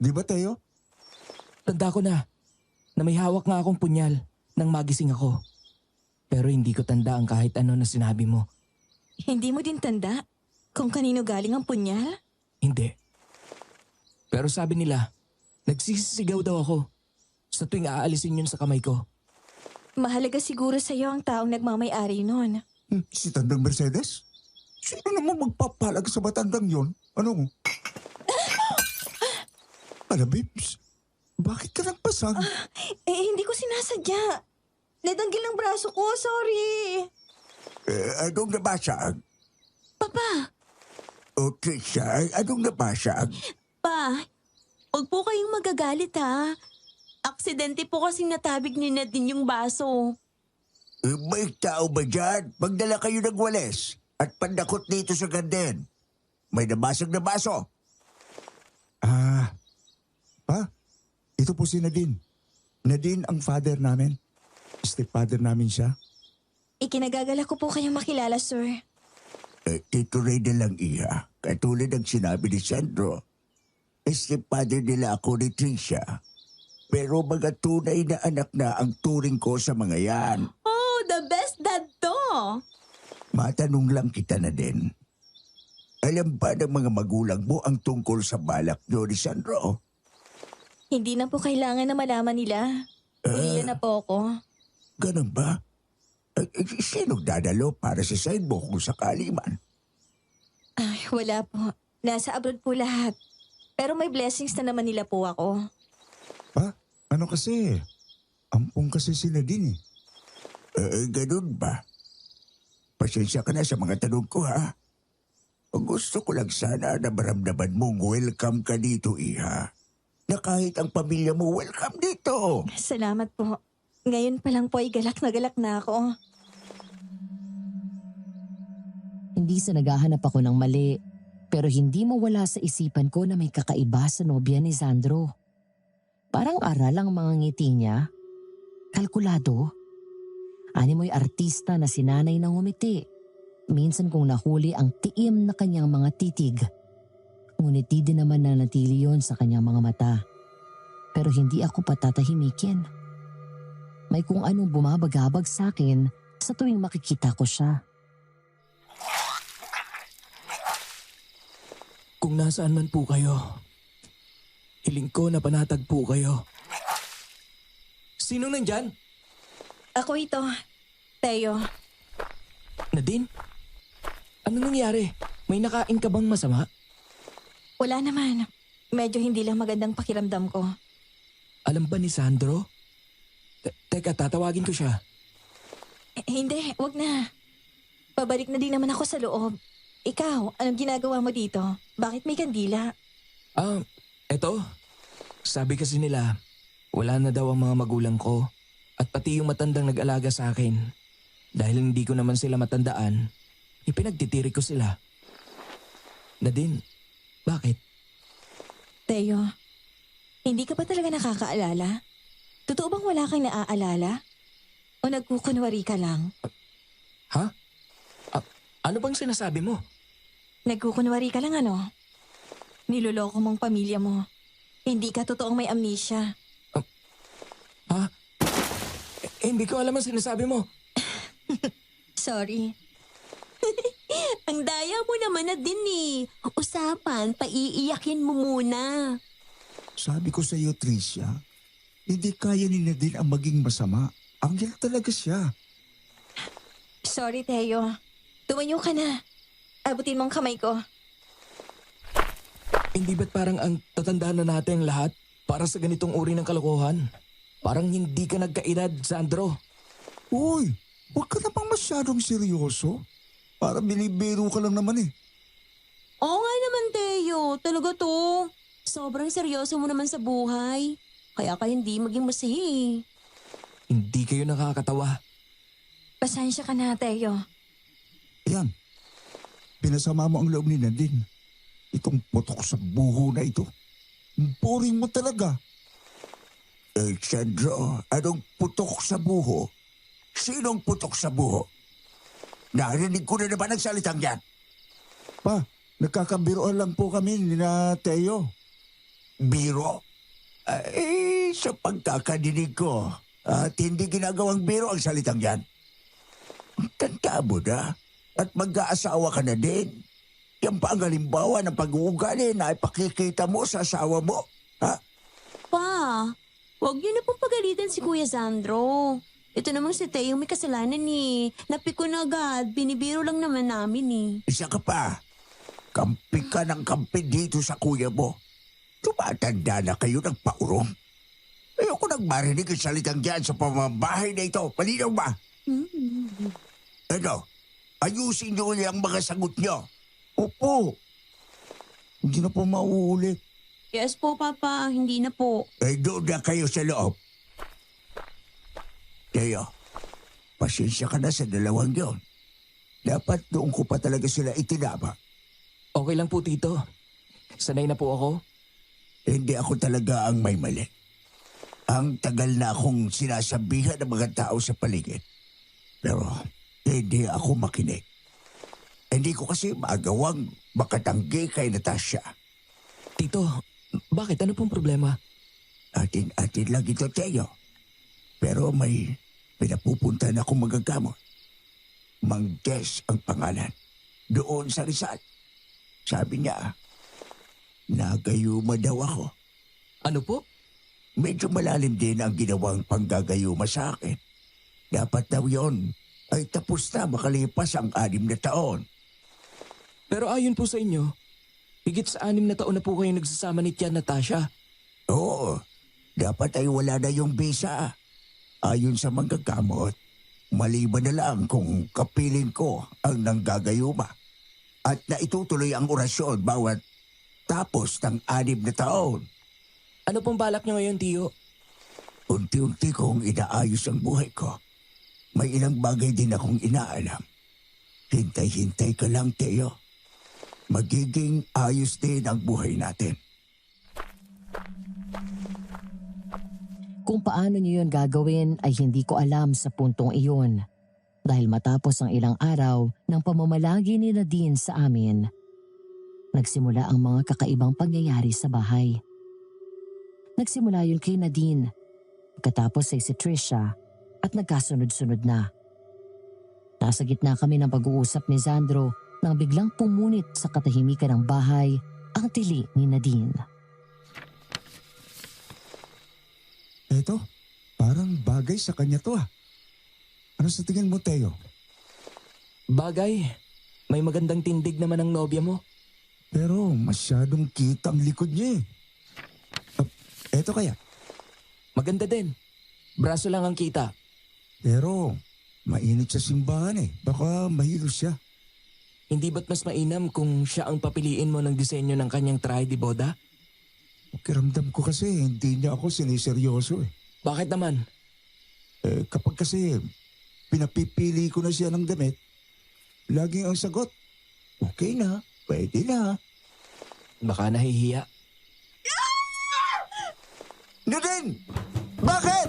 Di ba, Tayo? Tanda ko na may hawak nga akong punyal nang magising ako. Pero hindi ko tanda ang kahit ano na sinabi mo. Hindi mo din tanda kung kanino galing ang punyal? Hindi. Pero sabi nila, nagsisisigaw daw ako sa tuwing aalisin yun sa kamay ko. Mahalaga siguro sa'yo ang taong nagmamay-ari nun. Si Tandang Mercedes? Sino naman magpapalag sa matandang yon? Ano? Ala, babes, bakit ka nagpasag? Hindi ko sinasadya. Nadanggil ang braso ko, sorry. Anong nabasag? Papa, O Trisha, anong nabasag? pa, huwag po kayong magagalit ha. Aksidente po kasing natabig ni Nadine yung baso. May tao ba dyan? Magdala kayo ng walis at pandakot dito sa ganden. May nabasag na baso. Pa, ito po si Nadine. Nadine ang father namin. Stepfather namin siya. Ikinagagala ko po kayong makilala, sir. Tito Ray na lang iya. Katulad ng sinabi ni Sandro. Stepfather nila ako ni Tricia. Pero mga tunay na anak na ang turing ko sa mga yan. Oh, the best dad to. Matanong lang kita na din. Alam ba ng mga magulang mo ang tungkol sa balak nyo ni Sandro? Hindi na po kailangan na malaman nila. Ulila na po ako. Ganun ba? Sinong dadalo para sa side mo kung sakali man? Ay, wala po. Nasa abroad po lahat. Pero may blessings na naman nila po ako. Pa, ano kasi? Ampong kasi sila din eh. Ganun ba? Pasensya ka na sa mga tanong ko, ha? Gusto ko lang sana na maramdaman mong welcome ka dito, iha. Na kahit ang pamilya mo, welcome dito. Salamat po. Ngayon pa lang po ay galak na ako. Hindi sa naghahanap ako ng mali, pero hindi mawala sa isipan ko na may kakaiba sa nobya ni Sandro. Parang aral ang mga ngiti niya. Kalkulado. Ani mo'y artista na sinanay ng ngumiti. Minsan kong nahuli ang tiim na kanyang mga titig. Ngunit di din naman nanatili yon sa kanyang mga mata. Pero hindi ako patatahimikin. May kung anong bumabagabag sa akin sa tuwing makikita ko siya. Kung nasaan man po kayo, hiling ko na panatagpo kayo. Sino nandyan? Ako ito, Teo. Nadine? Ano nangyari? May nakain ka bang masama? Wala naman. Medyo hindi lang magandang pakiramdam ko. Alam ba ni Sandro? Teka, tatawagin ko siya. Hindi, wag na. Pabalik na din naman ako sa loob. Ikaw, anong ginagawa mo dito? Bakit may kandila? Eto. Sabi kasi nila, wala na daw ang mga magulang ko at pati yung matandang nag-alaga sa akin. Dahil hindi ko naman sila matandaan, ipinagtitiri ko sila. Nadine, bakit? Teo, hindi ka ba talaga nakakaalala? Totoo bang wala kang naaalala? O nagkukunwari ka lang? Ha? Ano bang sinasabi mo? Nagkukunwari ka lang ano? Niloloko mong pamilya mo. Hindi ka totoong may amnesia. Ha? Hindi ko alam ang sinasabi mo. Sorry. Ang daya mo naman na din eh. Usapan, paiiyakin mo muna. Sabi ko sa iyo, Tricia, hindi kaya ni Nadine ang maging masama. Anghel talaga siya. Sorry, Teo. Tumayo ka na. Abutin mong kamay ko. Hindi ba't parang ang tatandaan na natin lahat para sa ganitong uri ng kalokohan? Parang hindi ka nagkaedad, Sandro. Uy, huwag ka na bang masyadong seryoso? Para binibiro ka lang naman eh. Oo nga naman, Teo. Talaga to. Sobrang seryoso mo naman sa buhay. Kaya ka hindi maging masaya eh. Hindi kayo nakakatawa. Pasensya ka na, Teo. Yan, pinasama mo ang loob ni Nadine. Itong putok sa buho na ito. Boring mo talaga. Sandro, anong putok sa buho? Sinong putok sa buho? Narinig ko na naman ang salitang yan. Pa, nagkakabiroan lang po kami ni na Teo. Biro? Sa pagkakadinig ko, at hindi ginagawang biro ang salitang yan. Tanda mo na, at mag-aasawa ka na din. Yan pa ang halimbawa ng pag-uugali na ipakikita mo sa asawa mo. Ha? Pa, huwag niyo na pong pagalitan si Kuya Sandro. Ito namang si Teo may kasalanan eh. Napikon na agad. Binibiro lang naman namin eh. Isa ka pa. Kampi ka ng kampi dito sa kuya mo. Tumatanda na kayo ng paurong. Ayoko nang marinig ang salitang diyan sa pamamahay na ito. Palinaw ba? Ano? Ayusin niyo ulit ang mga sagot niyo. Opo. Hindi na po mauulit. Yes po, Papa. Hindi na po. Doon na kayo sa loob. Teo, pasensya ka na sa dalawang yon. Dapat doon ko pa talaga sila itinama. Okay lang po, Tito. Sanay na po ako. Hindi ako talaga ang may mali. Ang tagal na akong sinasabihan ng mga tao sa paligid. Pero hindi ako makinig. Hindi ko kasi magawang makatanggi kay Natasha. Tito, bakit? Ano pong problema? Atin lang ito, Teo. Pero may pinapupunta na akong magagamot. Mang Des ang pangalan. Doon sa Rizal. Sabi niya, nagayuma daw ako. Ano po? Medyo malalim din ang ginawang panggagayuma sa akin. Dapat daw yon ay tapos na makalipas ang 6 na taon. Pero ayon po sa inyo, higit sa 6 na taon na po kayo nagsasama ni Tia Natasha. Oo, dapat ay wala na yung bisa. Ayon sa manggagamot, maliban na lang kung kapiling ko ang nanggagayuma. At naitutuloy ang orasyon bawat tapos ng 6 na taon. Ano pong balak niyo ngayon, Tiyo? Unti-unti kong inaayos ang buhay ko. May ilang bagay din akong inaalam. Hintay-hintay ka lang, Teo. Magiging ayos din ang buhay natin. Kung paano niyo yun gagawin ay hindi ko alam sa puntong iyon. Dahil matapos ang ilang araw ng pamamalagi ni Nadine sa amin, nagsimula ang mga kakaibang pangyayari sa bahay. Nagsimula yun kay Nadine, pagkatapos ay si Tricia at nagkasunod-sunod na. Nasa gitna kami ng pag-uusap ni Sandro nang biglang pumunit sa katahimikan ng bahay ang tili ni Nadine. Eto, parang bagay sa kanya to ah. Ano sa tingin mo, Teo? Bagay, may magandang tindig naman ang nobya mo. Pero masyadong kita ang likod niya eh. Eto kaya? Maganda din. Braso lang ang kita. Pero mainit sa simbahan eh. Baka mahilo siya. Hindi ba't mas mainam kung siya ang papiliin mo ng disenyo ng kanyang trahe de boda? Pakiramdam ko kasi hindi niya ako siniseryoso eh. Bakit naman? Kapag kasi pinapipili ko na siya ng damit, laging ang sagot, okay na, pwede na. Baka nahihiya. Nadine! Bakit?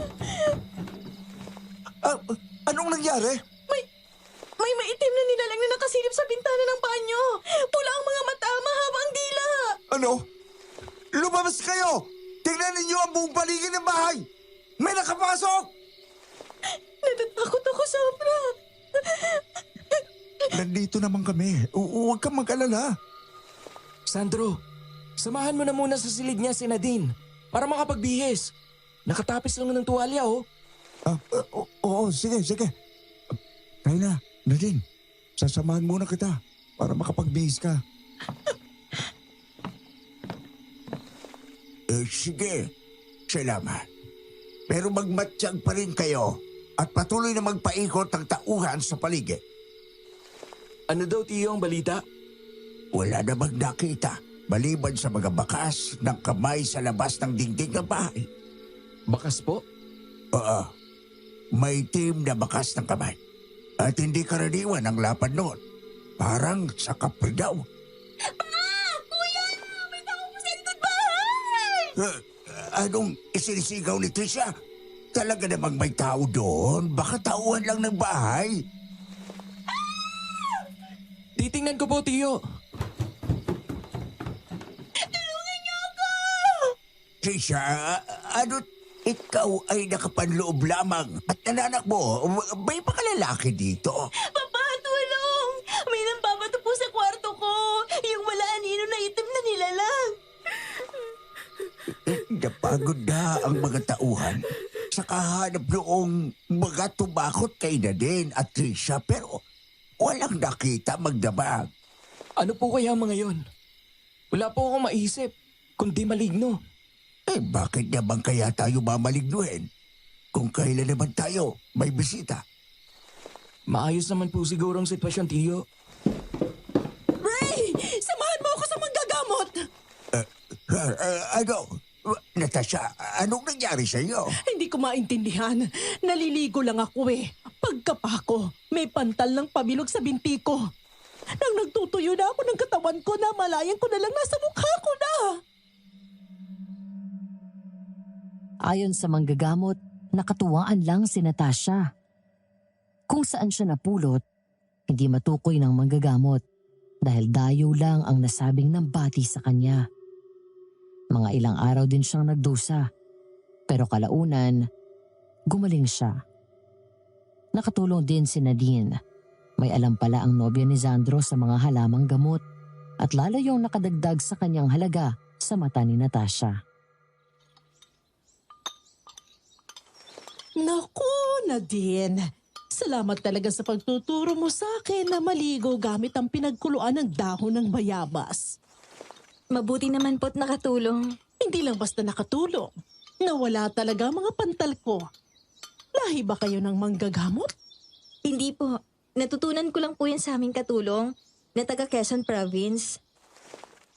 Anong nangyari? May maitim na nilalang na nakasilip sa bintana ng banyo. Pula ang mga mata, mahaba ang dila. Ano? Lumabas kayo! Tingnan ninyo ang buong paligid ng bahay! May nakapasok! Natatakot ako sobra. Nandito naman kami. Huwag kang mag-alala. Sandro, samahan mo na muna sa silid niya si Nadine para makapagbihis. Nakatapis lang ng tuwalya, oh. Oo, sige. Tayo na, Nadine. Sasamahan muna kita para makapagbihis ka. Sige. Salamat. Pero magmatsyag pa rin kayo at patuloy na magpaikot ang tauhan sa paligid. Ano daw, Tiyo, ang balita? Wala namang nakita maliban sa mga bakas ng kamay sa labas ng dingding ng bahay. Bakas po? Oo. May team na bakas ng kamay. At hindi karaniwan ang lapad noon. Parang sa kapre daw. Kuya! May tao po sa likod bahay! Anong isinisigaw ni Tricia? Talaga namang may tao doon? Baka tauhan lang ng bahay. Titingnan ko po, Tiyo. Tricia, ikaw ay nakapanloob lamang at nananak mo, may pakalalaki dito. Papa, tulong! May nambabato po sa kwarto ko. Yung wala anino na itim na nilalang. Napagod na ang mga tauhan sa kahanap noong mga tumakot kay Nadine at Tricia pero walang nakita magdamag. Ano po kaya ang mga yon? Wala po akong maisip, kundi maligno. Bakit naman kaya tayo mamalignuhin? Kung kailan naman tayo may bisita. Maayos naman po siguro ang sitwasyon, Tiyo. Ray! Samahan mo ako sa manggagamot! Natasha, anong nangyari sa iyo? Hindi ko maintindihan. Naliligo lang ako eh. Pagkapa ko, may pantal ng pabilog sa binti ko. Nang nagtutuyo na ako ng katawan ko na malayan ko na lang nasa mukha ko na. Ayon sa manggagamot, nakatuwaan lang si Natasha. Kung saan siya napulot, hindi matukoy ng manggagamot dahil dayo lang ang nasabing nambati sa kanya. Mga ilang araw din siyang nagdusa, pero kalaunan, gumaling siya. Nakatulong din si Nadine. May alam pala ang nobya ni Sandro sa mga halamang gamot at lalo yung nakadagdag sa kanyang halaga sa mata ni Natasha. Naku, Nadine. Salamat talaga sa pagtuturo mo sa akin na maligo gamit ang pinagkuluan ng dahon ng bayabas. Mabuti naman po't nakatulong. Hindi lang basta nakatulong. Nawala talaga ang mga pantal ko. Lahi ba kayo ng manggagamot? Hindi po. Natutunan ko lang po yan sa aming katulong na taga Quezon Province.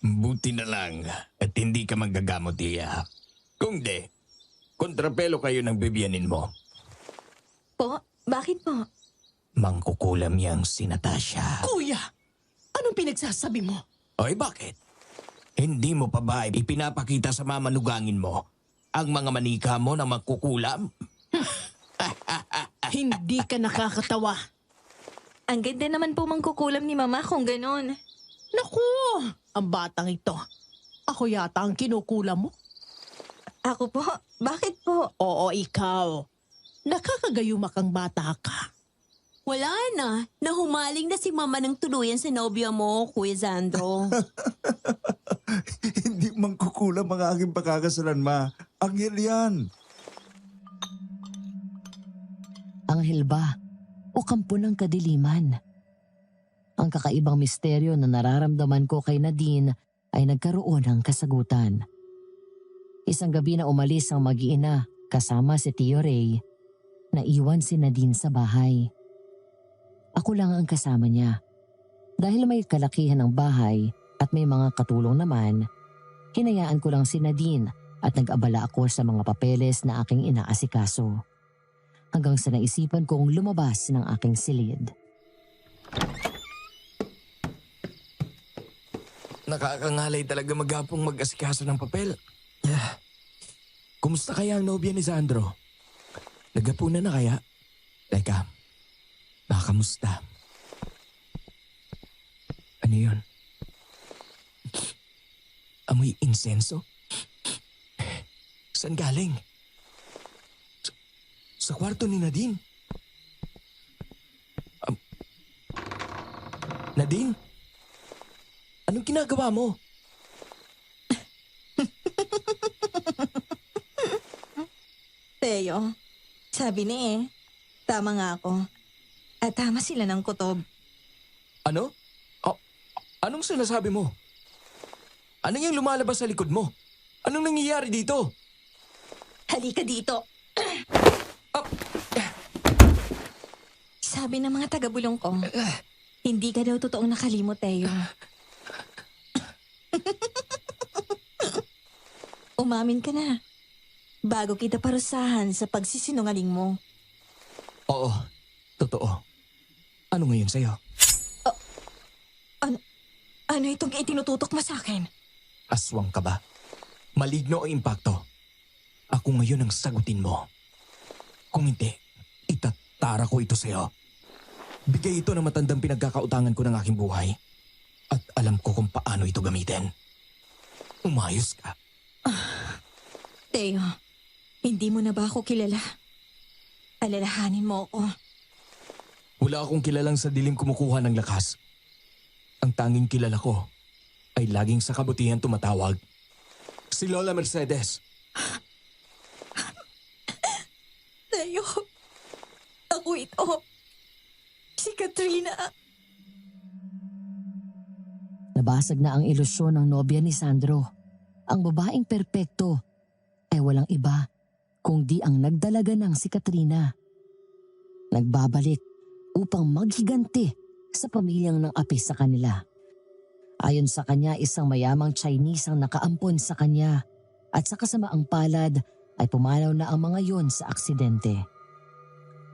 Buti na lang at hindi ka manggagamot, Iya. Kung di, kontrapelo kayo ng bibiyanin mo. Po? Bakit po? Mangkukulam yang si Natasha. Kuya, anong pinagsasabi mo? Oy, bakit? Hindi mo pa ba ipinapakita sa mamanugangin mo ang mga manika mo na magkukulam? Hindi ka nakakatawa. Ang ganda naman po mangkukulam ni Mama kung ganon. Naku, ang batang ito. Ako yata ang kinukulam mo. Ako po? Bakit po? Oo, ikaw. Nakakagayuma kang bata ka. Wala na. Nahumaling na si Mama ng tuluyan sa nobya mo, Kuya Sandro. Hindi mangkukulam ang aking pagkakasalan, ma. Anghel yan. Anghel ba o kampo ng kadiliman? Ang kakaibang misteryo na nararamdaman ko kay Nadine ay nagkaroon ng kasagutan. Isang gabi na umalis ang mag-iina kasama si Tio Ray, naiwan si Nadine sa bahay. Ako lang ang kasama niya. Dahil may kalakihan ng bahay at may mga katulong naman, hinayaan ko lang si Nadine at nag-abala ako sa mga papeles na aking inaasikaso. Hanggang sa naisipan kong lumabas ng aking silid. Nakakangalay talaga maghapong mag-asikaso ng papel. Kumusta kaya ang nobya ni Sandro? Naghapunan na kaya? Teka, nakamusta? Ano yun? Amoy insenso? Saan galing? Sa kwarto ni Nadine? Nadine? Anong ginagawa mo? Teo, sabi ni tama nga ako. At tama sila ng kutob. Ano? Anong sinasabi mo? Ano yung lumalabas sa likod mo? Anong nangyayari dito? Halika dito. Sabi ng mga taga-bulong ko, hindi ka daw totoong nakalimot, Teo. Umamin ka na. Bago kita parusahan sa pagsisinungaling mo. Oo, totoo. Ano ngayon sa'yo? Ano itong itinututok mo sa akin? Aswang ka ba? Maligno ang impakto. Ako ngayon ang sagutin mo. Kung hindi, itatara ko ito sa'yo. Bigay ito ng matandang pinagkakautangan ko ng aking buhay. At alam ko kung paano ito gamitin. Umayos ka. Teo, hindi mo na ba ako kilala? Alalahanin mo ako. Wala akong kilalang sa dilim kumukuha ng lakas. Ang tanging kilala ko ay laging sa kabutihan tumatawag. Si Lola Mercedes. Teo, ako ito. Si Katrina. Nabasag na ang ilusyon ng nobya ni Sandro. Ang babaeng perpekto ay walang iba kundi ang nagdalaga ng si Katrina. Nagbabalik upang maghiganti sa pamilyang ng api sa kanila. Ayon sa kanya, isang mayamang Chinese ang nakaampon sa kanya at sa kasamaang palad ay pumanaw na ang mga yon sa aksidente.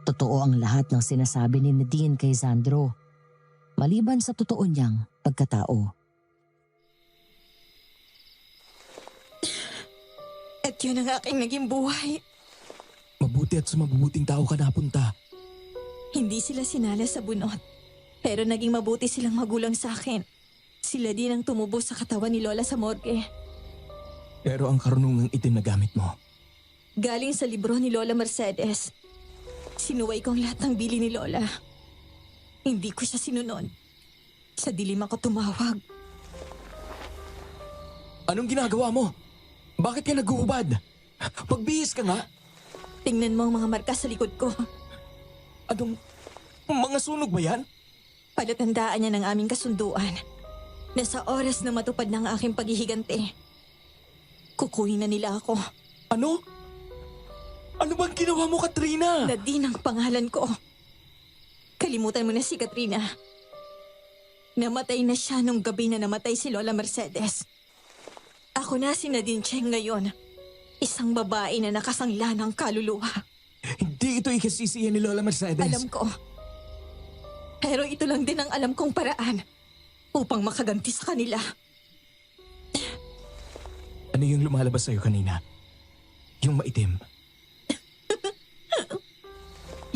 Totoo ang lahat ng sinasabi ni Nadine kay Sandro, maliban sa totoo niyang pagkatao. At yun ang aking naging buhay. Mabuti at sa mabubuting tao ka napunta. Hindi sila sinala sa bunot. Pero naging mabuti silang magulang sa akin. Sila din ang tumubo sa katawan ni Lola sa morgue. Pero ang karunungang itim na gamit mo, Galing sa libro ni Lola Mercedes. Sinuway kong lahat ng bili ni Lola. Hindi ko siya sinunod. Sa dilim ako tumawag. anong ginagawa mo? Bakit ka naghuhubad? Pagbihis ka nga. Tingnan mo ang mga marka sa likod ko. Anong mga sunog ba yan? Palatandaan niya ng aming kasunduan. Nasa oras na matupad ng aking paghihigante. Kukunin na nila ako. Ano? Ano bang ginawa mo, Katrina? Nadine ang pangalan ko. Kalimutan mo na si Katrina. Namatay na siya nung gabi na namatay si Lola Mercedes. Ako na si Nadine Cheng ngayon. Isang babae na nakasangla ng kaluluwa. Hindi ito ikasisiyan ni Lola Mercedes. Alam ko. Pero ito lang din ang alam kong paraan upang makaganti sa kanila. Ano yung lumalabas sa'yo kanina? Yung maitim.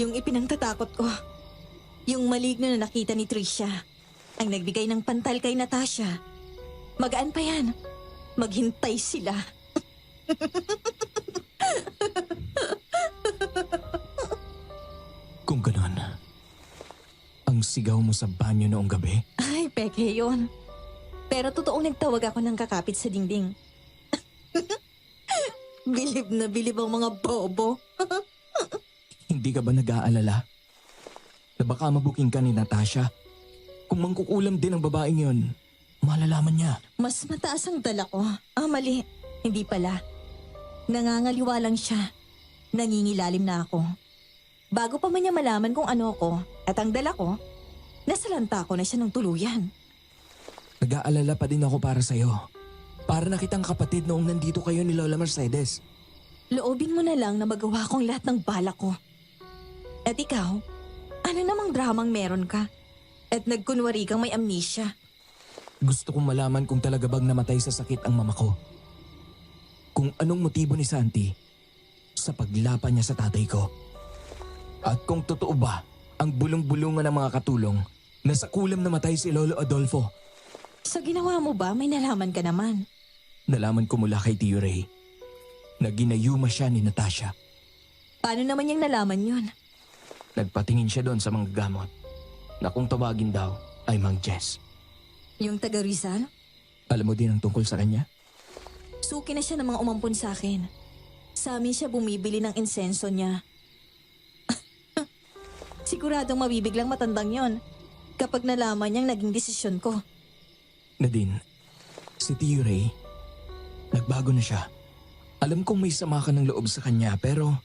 Yung ipinangtatakot ko. Yung maligno na nakita ni Tricia. Ang nagbigay ng pantal kay Natasha. Magaan pa yan. Maghintay sila. Kung ganon, ang sigaw mo sa banyo noong gabi? Ay, peke yun. Pero totoong nagtawag ako ng kakapit sa dingding. Bilib na bilib ang mga bobo. Hindi ka ba nag-aalala? Na baka mabuking ka ni Natasha? Kung mangkukulam din ang babaeng yon, malalaman niya. Mas mataas ang dala ko. Ah, mali. Hindi pala. Nangangaliwa lang siya. Nangingilalim na ako. Bago pa man niya malaman kung ano ako at ang dala ko, nasalanta ko na siya ng tuluyan. Nag-aalala pa din ako para sa'yo. Para na kitang kapatid noong nandito kayo ni Lola Mercedes. Loobin mo na lang na magawa kong lahat ng balak ko. At ikaw, ano namang dramang meron ka? At nagkunwari kang may amnesia. Gusto kong malaman kung talaga bang namatay sa sakit ang mama ko. Kung anong motibo ni Santi sa paglapan niya sa tatay ko. At kung totoo ba ang bulong-bulungan ng mga katulong na sa kulam namatay si Lolo Adolfo. Sa ginawa mo ba, may nalaman ka naman? Nalaman ko mula kay Tio Ray na ginayuma siya ni Natasha. Paano naman niyang nalaman yun? Nagpatingin siya doon sa mga gamot na kung tawagin daw ay Mang Jess. Yung taga Rizal? Alam mo din ang tungkol sa kanya? Suki na siya ng mga umampun sa akin. Sa amin siya bumibili ng insenso niya. Siguradong mabibiglang matandang yon kapag nalaman niyang naging desisyon ko. Nadine, si Tio Ray, nagbago na siya. Alam kong may sama ka ng loob sa kanya pero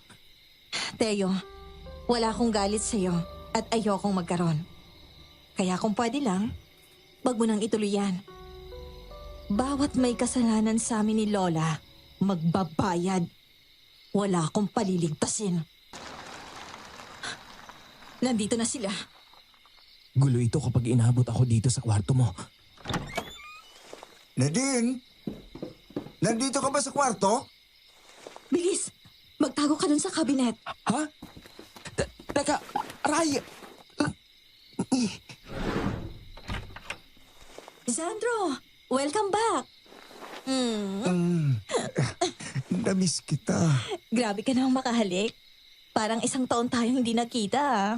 Teo, wala akong galit sa'yo at ayokong magkaroon. Kaya kung pwede lang, wag mo nang ituloy yan. Bawat may kasalanan sa amin ni Lola, magbabayad. Wala akong paliligtasin. Nandito na sila. gulo ito kapag inabot ako dito sa kwarto mo. Nadine? Nandito ka ba sa kwarto? Bilis! Magtago ka dun sa kabinet. Ha? Teka, Ray! Sandro! Welcome back! Namiss kita. Grabe ka namang makahalik. Parang 1 taon tayong hindi nakita ah.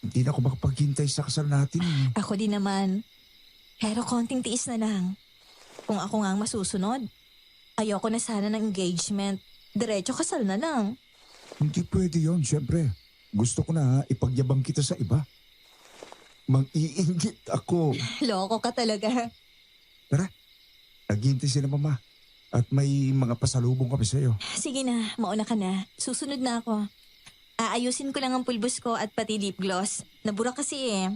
Hindi na ako makapaghintay sa kasal natin. Ako din naman. Pero konting tiis na lang. Kung ako nga ang masusunod, ayoko na sana ng engagement. Diretso kasal na lang. Hindi pwede yon, syempre. Gusto ko na ipagyabang kita sa iba. Mag-iinggit ako. Loko ka talaga. Tara, naghihintay si na mama. At may mga pasalubong kami sa'yo. Sige na, mauna ka na. Susunod na ako. Aayusin ko lang ang pulbos ko at pati lip gloss. Nabura kasi eh.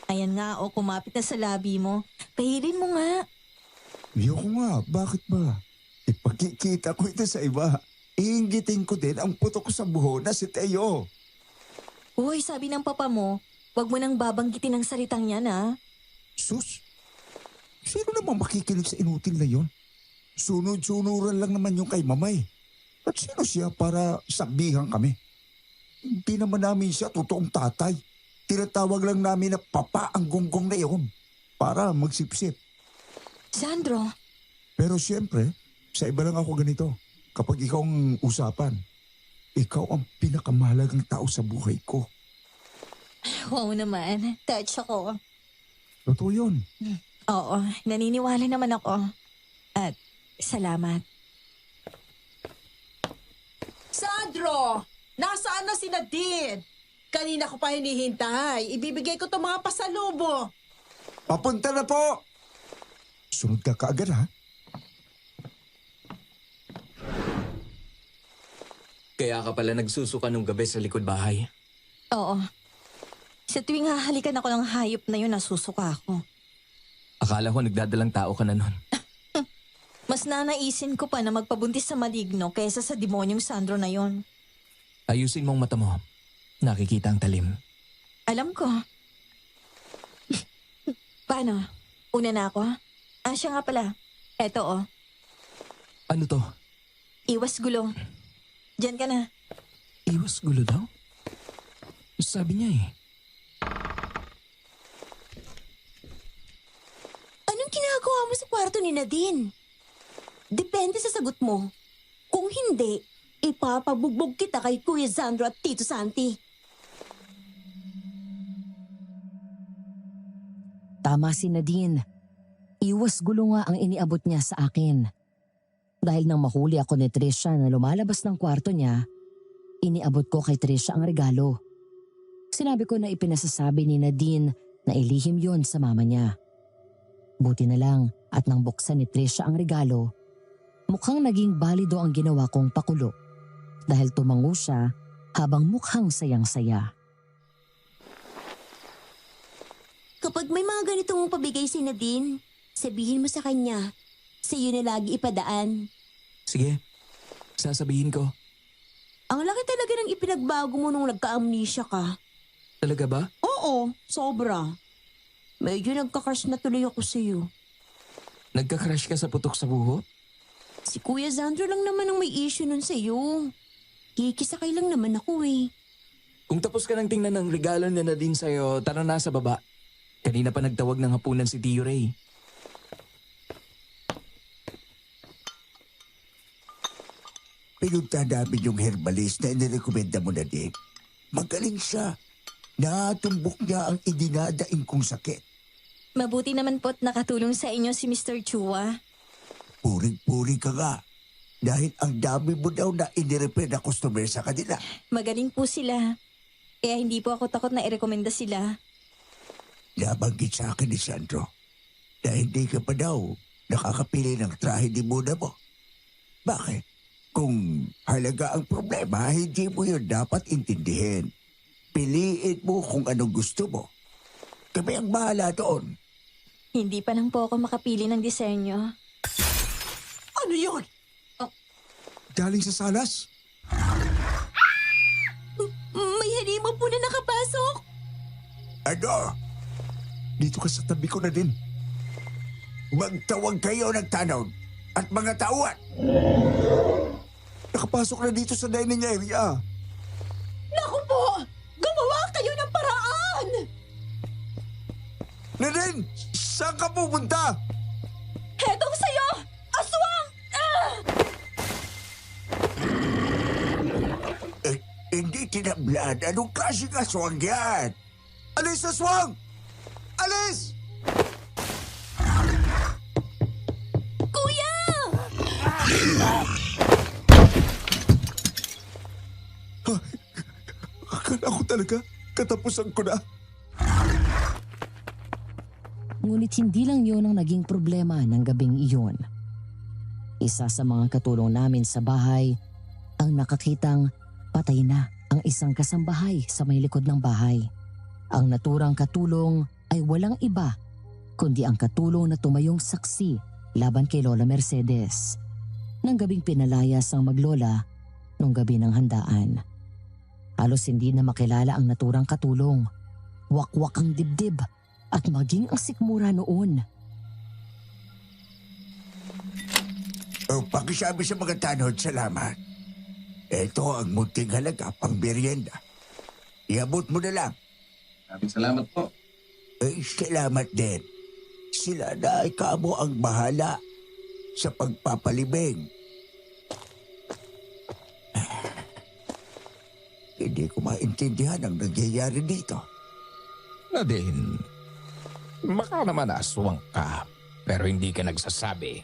Ayan nga, o kumapit na sa labi mo. Pahilin mo nga. Ayoko nga, bakit ba? Ipagkikita ko ito sa iba. Iinggitin ko din ang puto ko sa buho na si Teo. Uy, sabi ng papa mo, wag mo nang babanggitin ang salitang yan ah. Sus, sino namang makikinig sa inutil na yon? Sunod-sunuran lang naman yung kay mamay. At sino siya para sabihan kami? Hindi naman namin siya totoong tatay. Tinatawag lang namin na papa ang gonggong na iyon para magsipsip. Sandro, Pero siyempre, sa iba lang ako ganito. Kapag ikaw ang usapan, ikaw ang pinakamahalagang tao sa buhay ko. wow naman. Touch ako. Totoo yun. Oo, naniniwala naman ako. At salamat. Sandro! Nasaan na si Nadine? Kanina ko pa hinihintay. Ibibigay ko itong mga pasalubong. Papunta na po! Sunod ka kaagad ha? Kaya ka pala nagsusuka nung gabi sa likod bahay. Oo. Sa tuwing hahalikan ako ng hayop na yun, nasusuka ako. Akala ko nagdadalang tao ka na nun. Mas nanaisin ko pa na magpabuntis sa maligno kaysa sa demonyong Sandro na yon. Ayusin mong mata mo. Nakikita ang talim. Alam ko. Paano? Una na ako? Siya nga pala. Eto oh. Ano to? Iwas gulo. Diyan ka na. Iwas gulo daw? Sabi niya eh. Anong ginagawa mo sa kwarto ni Nadine? Depende sa sagot mo. Kung hindi, ipapabugbog kita kay Kuya Sandro at Tito Santi. Tama si Nadine. Iwas gulo nga ang iniabot niya sa akin. Dahil nang mahuli ako ni Trisha na lumalabas ng kwarto niya, iniabot ko kay Trisha ang regalo. Sinabi ko na ipinasasabi ni Nadine na ilihim yon sa mama niya. Buti na lang at nang buksan ni Trisha ang regalo, mukhang naging balido ang ginawa kong pakulo dahil tumango siya habang mukhang sayang-saya. Kapag may mga ganitong pabigay si Nadine, sabihin mo sa kanya, sa'yo na lagi ipadaan. Sige, sasabihin ko. Ang laki talaga ng ipinagbago mo nung nagka-amnesia ka. Talaga ba? Oo, sobra. Medyo nagka-crush na tuloy ako sa'yo. Nagka-crush ka sa putok sa buho? Si Kuya Sandro lang naman ang may issue nun sa'yo. Kikisakay lang naman ako eh. Kung tapos ka nang tingnan ng regalo na din sa'yo, tara na sa baba. Kanina pa nagtawag ng hapunan si Tio Ray. Pinunta namin yung herbalist na inirekomenda mo na din. Magaling siya. Natumbok niya ang idinadaing kong sakit. Mabuti naman po't nakatulong sa inyo si Mr. Chua. Puring-puri ka nga. Dahil ang dami mo daw na inirepair na customer sa kanila. Magaling po sila. Kaya hindi po ako takot na irekomenda sila. Nabanggit sa akin ni Sandro na hindi ka pa daw nakakapili ng trahe ni Muna mo. Bakit? Kung halaga ang problema, hindi mo yun dapat intindihin. Piliin mo kung anong gusto mo. Kami ang bahala doon. Hindi pa lang po ako makapili ng disenyo. Ano yun? Galing sa salas? May halimaw po na nakapasok. Ano? Dito ka sa tabi ko na din. Magtawag kayo ng tanod at mga tauhan. Nakapasok na dito sa dining area. Naku po! Gumawa kayo ng paraan! Nadine, saan ka pupunta? Hetong sa'yo! Aswang! Hindi tinablan. Anong klaseng aswang yan? Alis, aswang! Alis! Kuya! Akala ko talaga, katapusan ko na. Ngunit hindi lang yun ang naging problema ng gabing iyon. Isa sa mga katulong namin sa bahay ang nakakitang patay na ang isang kasambahay sa may likod ng bahay. Ang naturang katulong ay walang iba kundi ang katulong na tumayong saksi laban kay Lola Mercedes nang gabing pinalayas ang maglola nung gabi ng handaan. Halos hindi na makilala ang naturang katulong. Wakwak ang dibdib at maging ang sikmura noon. Pakisabi sa mga tanod, salamat. Ito ang munting halaga pang merienda. Iabot mo na lang. Maraming salamat po. Salamat din. Sila na ikamo ang bahala sa pagpapalibing. Hindi ko maintindihan ang nangyayari dito. Nadine, baka naman aswang ka, pero hindi ka nagsasabi.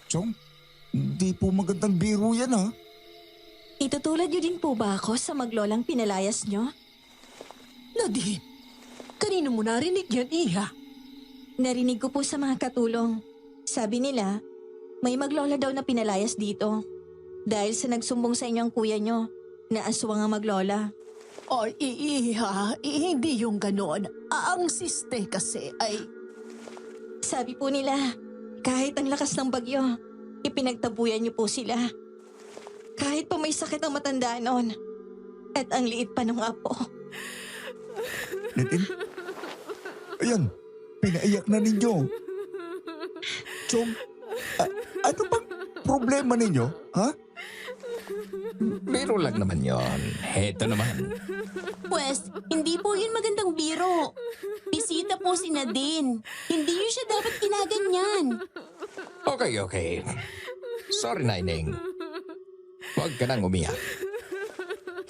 Chong, hindi po magandang biro yan ha. Itutulad niyo din po ba ako sa maglolang pinalayas niyo? Nadine, kanino mo narinig yan, Iha? Narinig ko po sa mga katulong. Sabi nila, may maglola daw na pinalayas dito. Dahil sa nagsumbong sa inyo ang kuya niyo na aswang ang maglola. Ay, Iha, hindi yung ganon. Ang siste kasi ay... Sabi po nila, kahit ang lakas ng bagyo, ipinagtabuyan niyo po sila. Kahit pa may sakit ang matanda noon. At ang liit pa ng apo. Nadine? Ayan, pinaiyak na ninyo. Chong, ano bang problema ninyo, ha? Biro lang naman yon. Heto naman. Pwes, hindi po yun magandang biro. Bisita po si Nadine. Hindi yun siya dapat ginaganyan. Okay. Sorry, Naineng. Huwag ka nang umiyak.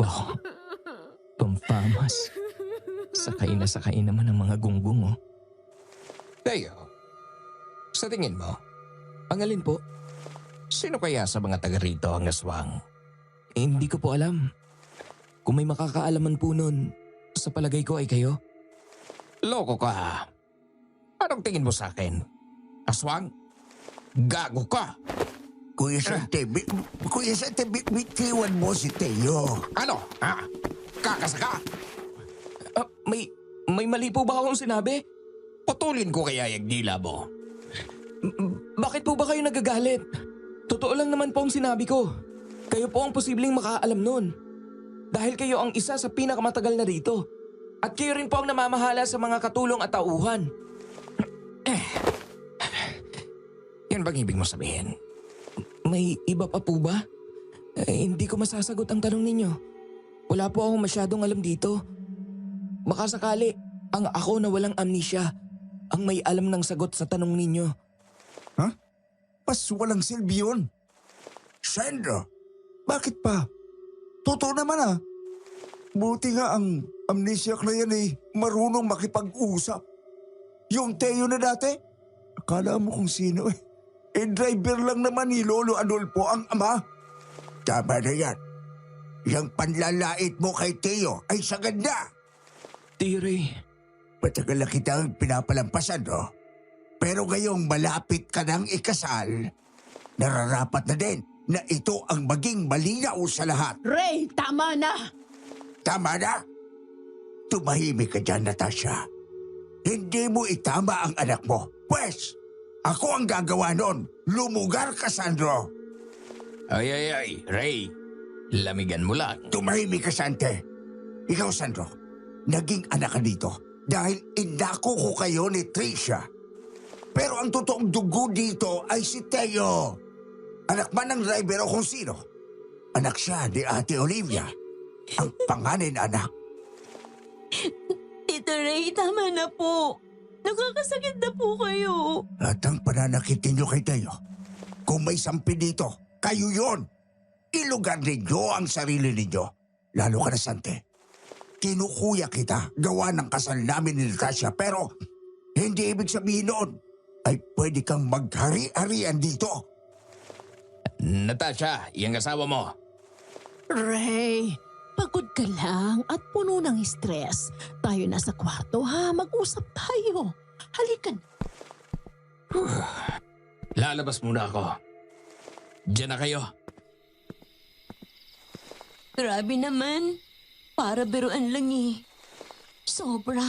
Wow, pampamas. Sakay naman ang mga gunggong, oh. Teo, sa tingin mo, Ang alin po? sino kaya sa mga taga rito ang aswang? Hindi ko po alam. Kung may makakaalaman po nun, sa palagay ko ay kayo. Loko ka. Anong tingin mo sa akin? Aswang? Gago ka. Kuya Sante, bitiwan mo si Teo. Ano? Ha? Kakasaka? May mali po ba akong sinabi? Putulin ko kaya yung dila mo. Bakit po ba kayo nagagalit? Totoo lang naman po ang sinabi ko. Kayo po ang posibleng makaalam nun. Dahil kayo ang isa sa pinakamatagal na rito. At kayo rin po ang namamahala sa mga katulong at tauhan. Yan bang ibig mo sabihin? May iba pa po ba? Hindi ko masasagot ang tanong ninyo. Wala po akong masyadong alam dito. Baka sakali, ang ako na walang amnesia ang may alam ng sagot sa tanong ninyo. Ha? Pas walang silbi yun. Sandro, bakit pa? Totoo naman ah. Buti nga ang amnesiac na yan marunong makipag-usap. Yung Teo na dati, akala mo kung sino eh. Driver lang naman ni Lolo Adolfo ang ama. Tama na yan. Yung panlalait mo kay Teo ay sagad na. Ray, Matagal na kitang pinapalampasan, no? Pero ngayong malapit ka nang ikasal, nararapat na din na ito ang maging malinaw sa lahat. Ray, tama na! Tama na? Tumahimik ka dyan, Natasha. Hindi mo itama ang anak mo. Pwes, ako ang gagawa nun. Lumugar ka, Sandro. Ay, Ray. Lamigan mo lang. Tumahimik ka, Sante. Ikaw, Sandro, naging anak ka dito dahil indako ko kayo ni Tricia. Pero ang totoong dugo dito ay si Teo. Anak man ng driver o kung sino. Anak siya ni Ate Olivia. Ang panganay na anak. Tito Ray, tama na po. Nakakasakit na po kayo. At ang pananakit ninyo kay Teo, kung may sampi dito, kayo yon. Ilugar ninyo ang sarili ninyo. Lalo ka na, Sante. Kinukuya kita gawa ng kasal namin ni Natasha, pero hindi ibig sabihin noon ay pwede kang maghari-harian dito. Natasha, yung asawa mo. Ray, pagod ka lang at puno ng stress. Tayo na sa kwarto ha, mag-usap tayo. Halika na. Lalabas muna ako. Diyan na kayo. Grabe naman. Para biruan lang eh. Sobra.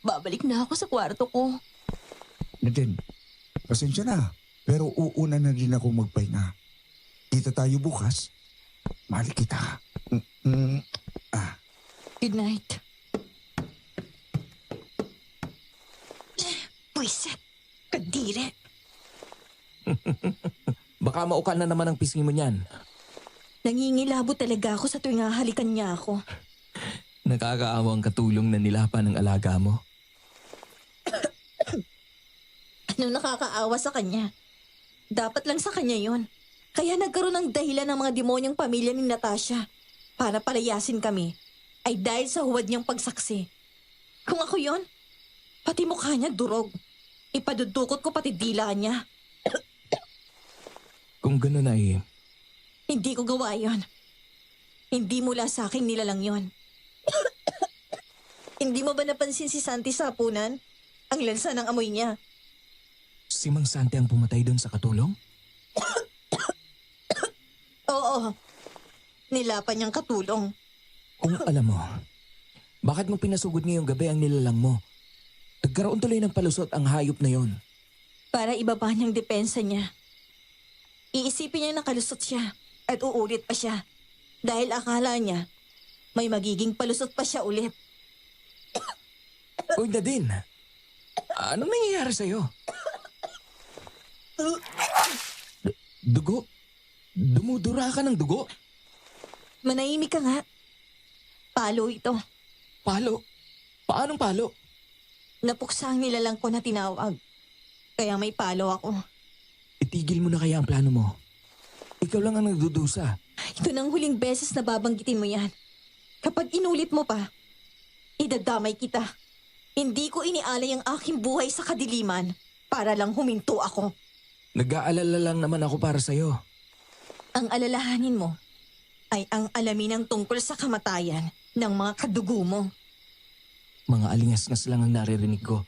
Babalik na ako sa kwarto ko. Nadine, pasensya na. Pero uuna na din ako magpahinga. Kita tayo bukas. Mahal kita. Good night. Buisit. Kadire. baka maukan na naman ang pisngi mo niyan. Nangingilabo talaga ako sa tuwing hahalikan niya ako. Nakakaawa ang katulong na nilapan ng alaga mo. Anong nakakaawa sa kanya? Dapat lang sa kanya yon. Kaya nagkaroon ng dahilan ng mga demonyang pamilya ni Natasha para palayasin kami ay dahil sa huwad niyang pagsaksi. Kung ako yon, pati mukha niya durog. Ipadudukot ko pati dila niya. Kung gano'n ay, Hindi ko gawa yon. Hindi mula sa aking nilalang yon. Hindi mo ba napansin si Santi sa hapunan? Ang lansa ng amoy niya. si Mang Sante ang pumatay doon sa katulong? Oo. Nilapan niyang katulong. Kung alam mo, bakit mo pinasugod ngayong gabi ang nilalang mo? Nagkaroon tuloy ng palusot ang hayop na yon. Para ibaba niyang depensa niya. Iisipin niya na kalusot siya at uulit pa siya. Dahil akala niya, may magiging palusot pa siya ulit. Uy, Nadine. Anong nangyayari sa'yo? Dugo? Dumudura ka ng dugo? Manahimik ka nga. Palo ito. Palo? Paanong palo? Napuksa ang nilalang ko na tinawag. Kaya may palo ako. Itigil mo na kaya ang plano mo. Ikaw lang ang nagdudusa. Ito nang huling beses na babanggitin mo yan. Kapag inulit mo pa, idadamay kita. Hindi ko inialay ang aking buhay sa kadiliman para lang huminto ako. Nag-aalala lang naman ako para sa'yo. Ang alalahanin mo ay ang alamin ng tungkol sa kamatayan ng mga kadugo mo. Mga alingas-ngas lang ang naririnig ko.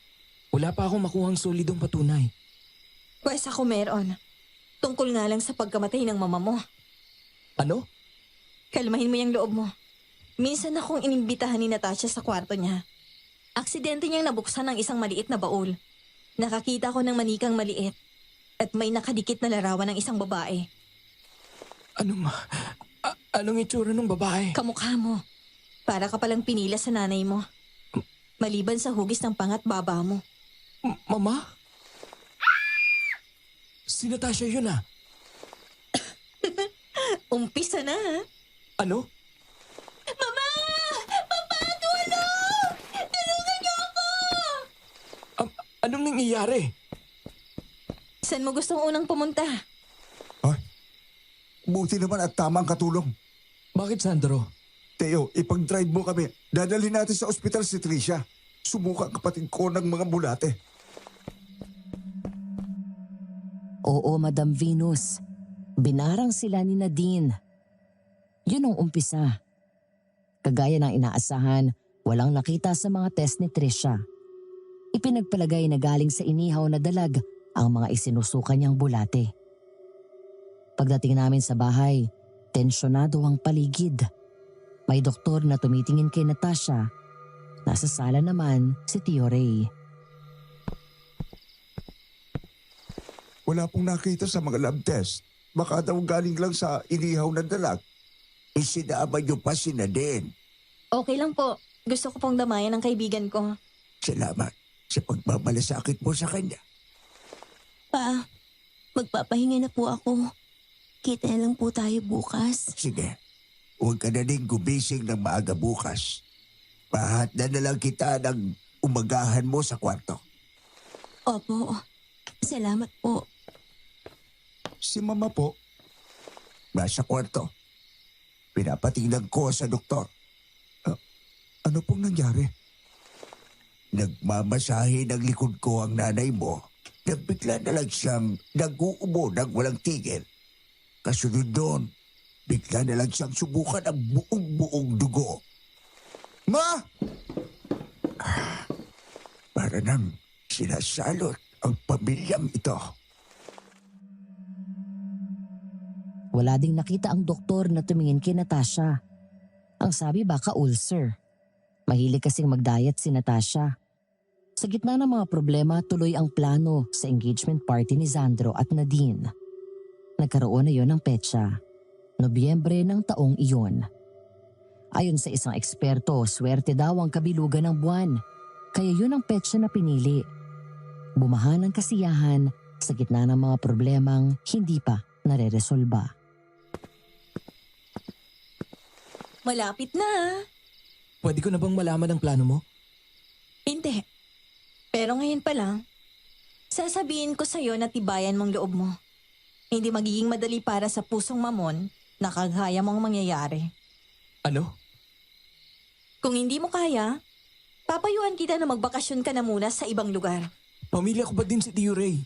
Wala pa akong makuhang solidong patunay. Pwes ako meron. Tungkol nga lang sa pagkamatay ng mama mo. Ano? Kalmahin mo yung loob mo. Minsan akong inimbitahan ni Natasha sa kwarto niya. Aksidente niyang nabuksan ng isang maliit na baul. Nakakita ko ng manikang maliit At may nakadikit na larawan ng isang babae. Anong itsura ng babae? Kamukha mo. Para ka palang pinila sa nanay mo. Maliban sa hugis ng pangat baba mo. Mama? Si Natasha yun ah. Umpisa na ha? Ano? Mama! Papa, tulong! Tulungan niyo ako! Anong nangyayari? Saan mo gustong unang pumunta? Ay, buti naman at tamang katulong. Bakit, Sandro? Teo, ipag-drive mo kami. Dadalhin natin sa ospital si Tricia. Sumuka ang kapatid ko ng mga bulate. Oo, Madam Venus. Binarang sila ni Nadine. Yun ang umpisa. Kagaya ng inaasahan, walang nakita sa mga test ni Tricia. Ipinagpalagay na galing sa inihaw na dalag ang mga isinusuka niyang bulate. Pagdating namin sa bahay, tensyonado ang paligid. May doktor na tumitingin kay Natasha. Nasa sala naman si Tio Ray. Wala pong nakita sa mga lab test. Baka daw galing lang sa inihaw na dalag. Isinama niyo pa si Nadine. Okay lang po. Gusto ko pong damayan ng kaibigan ko. Salamat sa pagmamalasakit mo sa kanya. Pa, magpapahinga na po ako. Kita na lang po tayo bukas. Sige, huwag ka na din gumising ng maaga bukas. Pahatna na lang kita ng umagahan mo sa kwarto. Opo, salamat po. Si Mama po, nasa kwarto. Pinapatingnan ko sa doktor. Ano pong nangyari? Nagmamasahe ng likod ko ang nanay mo. Nagbigla na lang siyang nag-uubo ng walang tigil. Kasunod doon, bigla na lang siyang subukan ang buong dugo. Ma! Para nang sinasalot ang pamilyang ito. Wala ding nakita ang doktor na tumingin kay Natasha. Ang sabi baka ulcer. Mahilig kasing mag-diet si Natasha. Sa gitna ng mga problema, tuloy ang plano sa engagement party ni Sandro at Nadine. Nagkaroon na yon ng petsa, Nobyembre ng taong iyon. Ayon sa isang eksperto, swerte daw ang kabilugan ng buwan. Kaya yun ang petsa na pinili. Bumaha ng kasiyahan sa gitna ng mga problemang hindi pa nare-resolba. Malapit na. Pwede ko na bang malaman ang plano mo? Hindi. Pero ngayon pa lang, sasabihin ko sa'yo na tibayan mong loob mo. Hindi magiging madali para sa pusong mamon na kagaya mong mangyayari. Ano? Kung hindi mo kaya, papayuhan kita na magbakasyon ka na muna sa ibang lugar. Pamilya ko ba din si Tio Ray?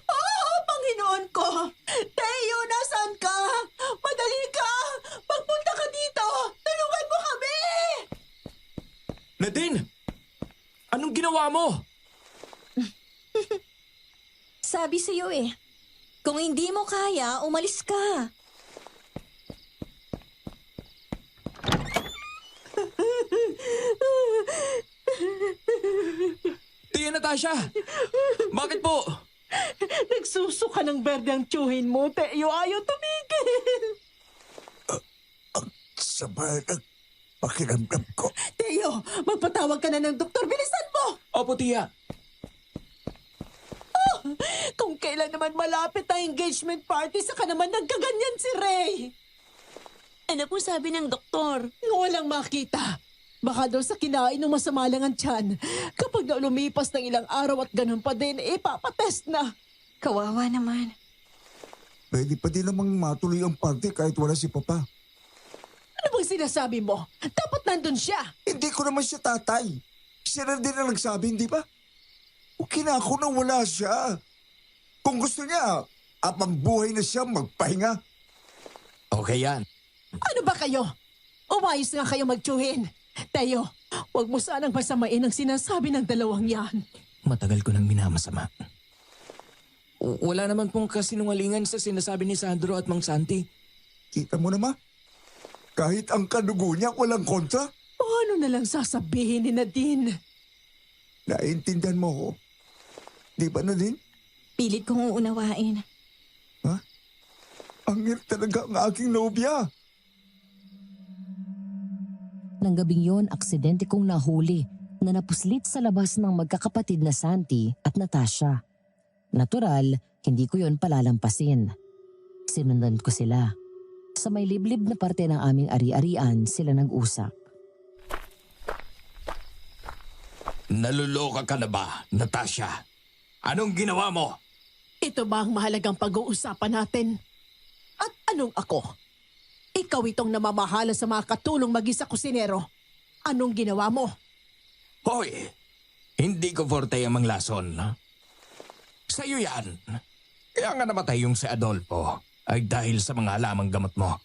Oo, Panginoon ko! Teo, nasaan ka? Madali ka! Pagpunta ka dito! Tulungan mo kami! Nadine! Anong ginawa mo? Sabi sa'yo eh, kung hindi mo kaya, umalis ka. Tia Natasha! Bakit po? Nagsusuka ng berde ang tsuhin mo, Teo. Ayaw tumigil. Sama ng pakiramdam ko. Teo, magpatawag ka na ng doktor. Bilisan mo! Opo, Tia. Kung kailan naman malapit ang engagement party, saka naman nagkaganyan si Ray. Ano po sabi ng doktor? Walang makita. Baka daw sa kinain ng masama lang ang tiyan. Kapag daw lumipas ng ilang araw at ganun pa din, ipapatest na. Kawawa naman. Pwede pa din namang matuloy ang party kahit wala si Papa. Ano bang sinasabi mo? Dapat nandun siya. Hindi ko naman siya tatay. Siya na din ang nagsabi, hindi ba? Okay na ako na wala siya. Kung gusto niya, apang buhay na siya magpahinga. Okay yan. Ano ba kayo? Umayos nga kayo magtsuhin. Teo, huwag mo sanang masamain ang sinasabi ng dalawang yan. Matagal ko nang minamasama. Wala naman pong kasinungalingan sa sinasabi ni Sandro at Mang Santi. Kita mo naman, kahit ang kadugo niya walang kontra. O ano na lang sasabihin ni Nadine? Naiintindihan mo ko. Di ba na din? Pilit kong uunawain. Ang hirap talaga ang aking nobya. Nang gabing yon, aksidente kong nahuli na napuslit sa labas ng magkakapatid na Santi at Natasha. Natural, hindi ko yon palalampasin. Sinundan ko sila. Sa may liblib na parte ng aming ari-arian, sila nag-usap. Naluloka ka na ba, Natasha? Anong ginawa mo? Ito ba ang mahalagang pag-uusapan natin? At anong ako? Ikaw itong namamahala sa mga katulong maging sa kusinero. Anong ginawa mo? Hoy, hindi ko forte ang manglason. Sa'yo yan. Kaya nga namatay yung si Adolfo ay dahil sa mga halamang gamot mo.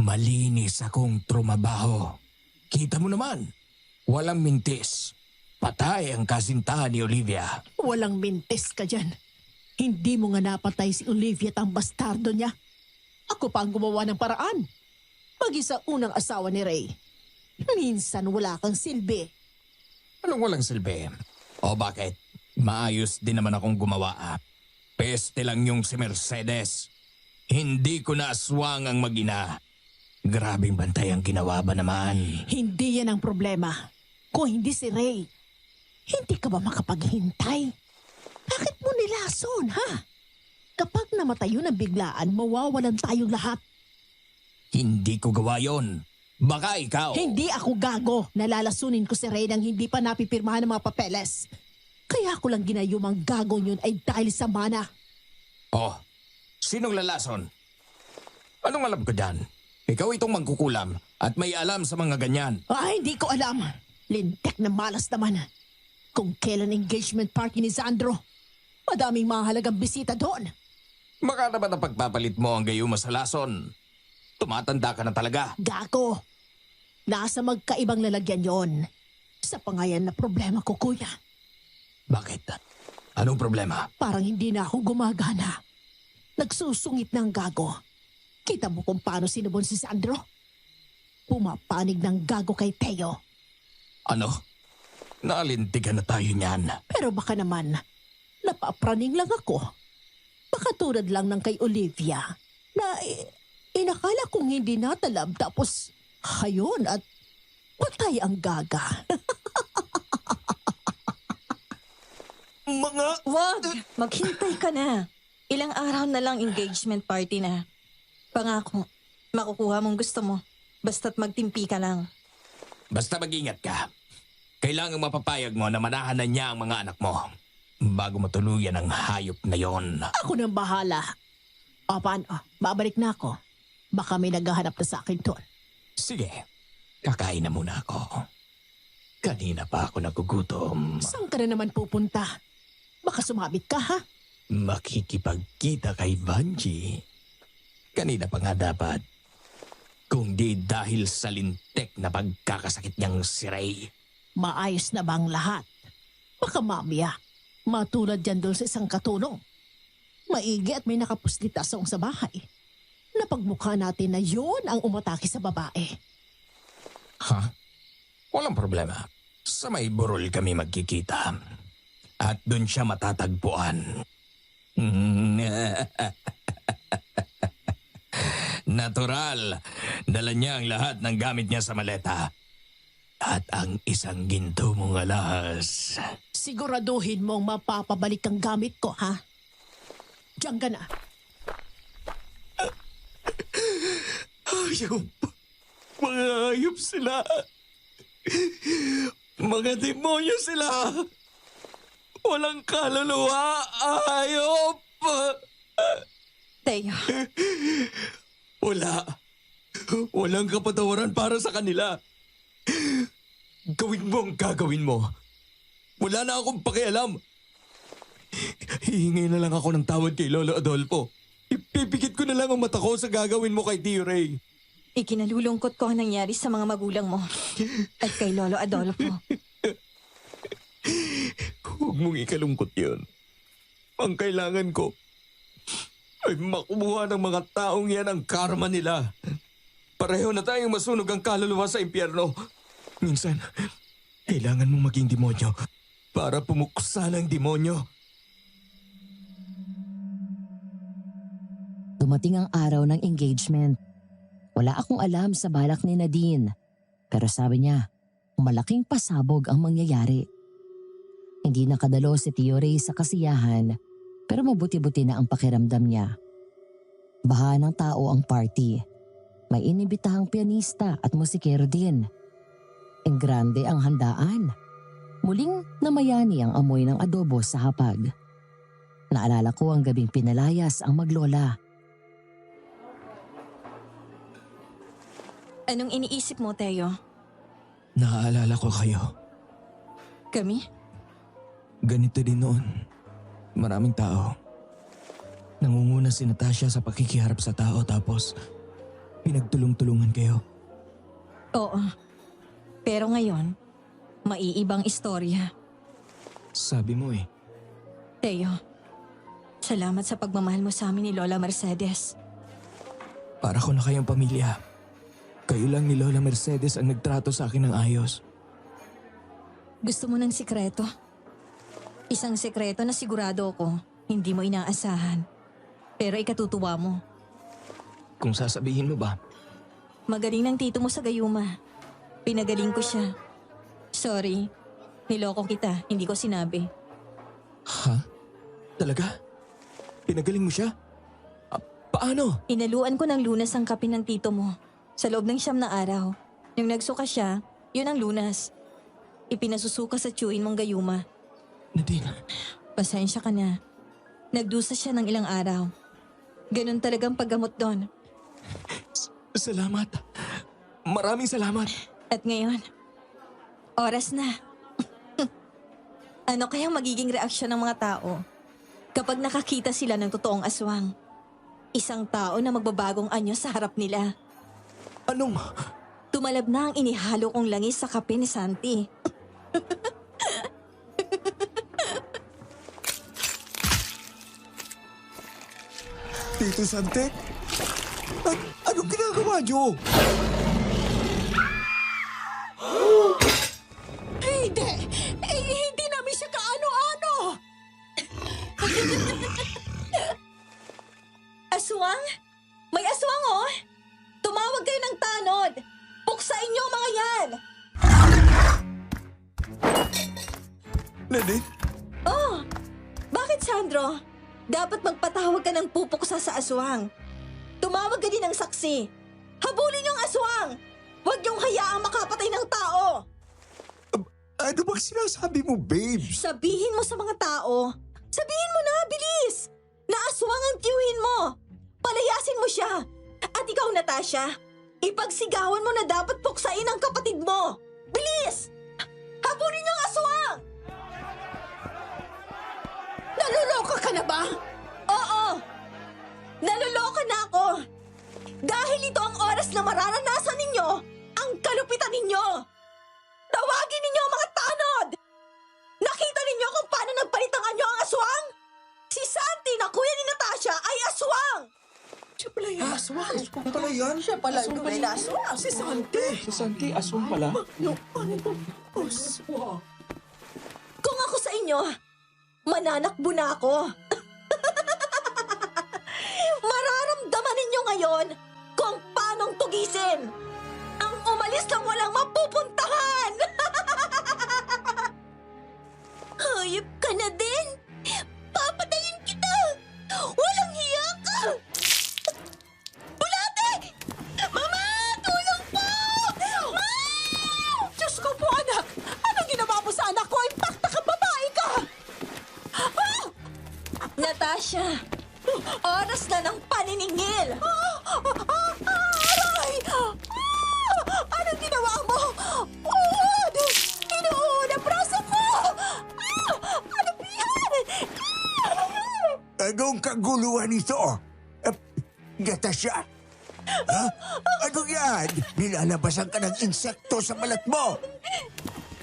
Malinis akong trumabaho. Kita mo naman, walang mintis. Patay ang kasintahan ni Olivia. Walang mintis ka dyan. Hindi mo nga napatay si Olivia at ang bastardo niya. Ako pa ang gumawa ng paraan. Pagi sa unang asawa ni Ray. Minsan wala kang silbi. Anong walang silbi? O bakit? Maayos din naman akong gumawa. Peste lang yung si Mercedes. Hindi ko na aswang ang mag-ina. Grabing bantay ang ginawa ba naman? Hindi yan ang problema. Kung hindi si Ray, hindi ka ba makapaghintay? Bakit mo nilason, ha? Kapag namatay yun ang biglaan, mawawalan tayong lahat. Hindi ko gawa yon. Baka ikaw. Hindi ako gago. Nalalasunin ko si Ray nang hindi pa napipirmahan ng mga papeles. Kaya ako lang ginayumang gago yun ay dahil sa mana. Oh, sinong lalason? Anong alam ko dyan? Ikaw itong magkukulam at may alam sa mga ganyan. Hindi ko alam. Lintek na malas naman. Kung kailan engagement party ni Sandro, madaming mahalagang bisita doon. Baka naman ang pagpapalit mo ang gayuma sa lason. Tumatanda ka na talaga. Gago. Nasa magkaibang lalagyan yon. Sa pangayan na problema ko, kuya. Bakit? Anong problema? Parang hindi na ako gumagana. Nagsusungit ng gago. Kita mo kung paano sinubon si Sandro? Pumapanig ng gago kay Teo. Ano? Nalintigan na tayo niyan. Pero baka naman, napapraning lang ako. Baka tulad lang ng kay Olivia na inakala kong hindi natalab tapos hayon at patay ang gaga. Wag! Maghintay ka na. Ilang araw na lang engagement party na. Pangako, makukuha mong gusto mo. Basta't magtimpi ka lang. Basta mag-ingat ka. Kailangang mapapayag mo na manahanan niya ang mga anak mo bago matuluyan ang hayop na yon. Ako nang bahala. O paano? Babalik na ako. Baka may naghahanap na sa akin doon. Sige, kakain na muna ako. Kanina pa ako nagugutom. Saan ka na naman pupunta? Baka sumabit ka, ha? Makikipagkita kay Vanji. Kanina pa nga dapat. Kung di dahil sa lintek na pagkakasakit niyang si Ray. Maayos na bang lahat? Baka mamaya, matulad yan doon sa isang katulong. Maigi at may nakapuslit asong sa bahay. Napagmukha natin na yun ang umatake sa babae. Ha? Walang problema. Sa may burol kami magkikita. At doon siya matatagpuan. Natural. Dala niya ang lahat ng gamit niya sa maleta. At ang isang ginto mong alahas. Siguraduhin mong mapapabalik ang gamit ko, ha? Diyan ka na. Hayop. Mga hayop sila. Mga demonyo sila. Walang kaluluwa. Hayop. Teo, Walang kapatawaran para sa kanila. Gawin mo ang gagawin mo. Wala na akong pakialam. Hihingi na lang ako ng tawad kay Lolo Adolfo. Ipipikit ko na lang ang mata ko sa gagawin mo kay Tio Ray. ikinalulungkot ko ang nangyari sa mga magulang mo at kay Lolo Adolfo. Huwag mong ikalungkot yun. Ang kailangan ko ay makubuha ng mga taong yan ang karma nila. Pareho na tayong masunog ang kaluluwa sa impyerno. Minsan, kailangan mong maging demonyo para pumuksa ng demonyo. Dumating ang araw ng engagement. Wala akong alam sa balak ni Nadine. Pero sabi niya, malaking pasabog ang mangyayari. Hindi nakadalo si Tio Ray sa kasiyahan, pero mabuti-buti na ang pakiramdam niya. Baha ng tao ang party. May inibitahang pianista at musikero din. Ang grande ang handaan. Muling namayani ang amoy ng adobo sa hapag. Naalala ko ang gabing pinalayas ang maglola. Anong iniisip mo, Teo? Naaalala ko kayo. Kami? Ganito din noon. Maraming tao. Nangunguna si Natasha sa pakikiharap sa tao tapos pinagtulong-tulungan kayo. Oo. Pero ngayon, maiibang istorya. Sabi mo eh. Teo, salamat sa pagmamahal mo sa amin ni Lola Mercedes. Para ko na kayong pamilya. Kayo lang ni Lola Mercedes ang nagtrato sa akin ng ayos. Gusto mo ng sikreto? Isang sikreto na sigurado ako hindi mo inaasahan. Pero ikatutuwa mo. Kung sasabihin mo ba? Magaling ng tito mo sa gayuma. Pinagaling ko siya. Sorry, niloko kita, hindi ko sinabi. Ha? Talaga? Pinagaling mo siya? Paano? Inaluan ko ng lunas ang kape ng tito mo. Sa loob ng 9 na araw. Nung nagsuka siya, yun ang lunas. Ipinasusuka sa tiyuhin mong gayuma. Nadine. Pasensya ka na. Nagdusa siya ng ilang araw. Ganun talagang paggamot doon. Salamat. Maraming salamat. At ngayon, oras na. Ano kayang magiging reaksyon ng mga tao kapag nakakita sila ng totoong aswang? Isang tao na magbabagong anyo sa harap nila. Anong? Tumalab na ang inihalo kong langis sa kape ni Santi. Tito Sante? Anong ginagawa niyo? Hindi! Hindi namin siya kaano-ano! Aswang? May aswang oh! Tumawag kayo ng tanod! Puksain niyo ang mga yan! Nadine? Oh! Bakit, Sandro? Dapat magpatawag ka ng pupuksa sa aswang. Tumawag ka din ng saksi. Habulin niyo ang aswang! Huwag niyong hayaang makapatay ng tao! Ano bang sinasabi mo, babes? Sabihin mo sa mga tao. Sabihin mo na, bilis! Na aswang ang tiyuhin mo. Palayasin mo siya. At ikaw, Natasha, ipagsigawan mo na dapat puksain ang kapatid mo. Bilis! Habulin niyo ang aswang! Naluloka ka na ba? Oo! Naluloka na ako! Dahil ito ang oras na mararanasan ninyo ang kalupitan ninyo! Tawagin ninyo ang mga tanod! Nakita ninyo kung paano nagpalitangan nyo ang aswang? Si Santi na kuya ni Natasha ay aswang! Siya pala yung aswang. Ano pala yan? Siya pala yung aswang. Si Santi. Si Santi, aswang pala. Aswang. Kung ako sa inyo, mananakbo na ako. Mararamdaman ninyo ngayon kung paanong tugisin ang umalis ng walang mapupuntahan. Hayop ka na din. Papatayin kita. Walang hiya ka. Bulate! Mama! Tulong po! Ma! Diyos ko po, anak! Anong ginawa mo sa anak ko? Impakta ka, babae ka! Natasha! Oras na ng paniningil! Aray! Anong ginawa mo? Uod! Inuud ang braso ko! Ano ba yan? Anong kaguluhan ito? Natasha? Ha? Ano yan? Nilalabasan ka ng insekto sa balat mo!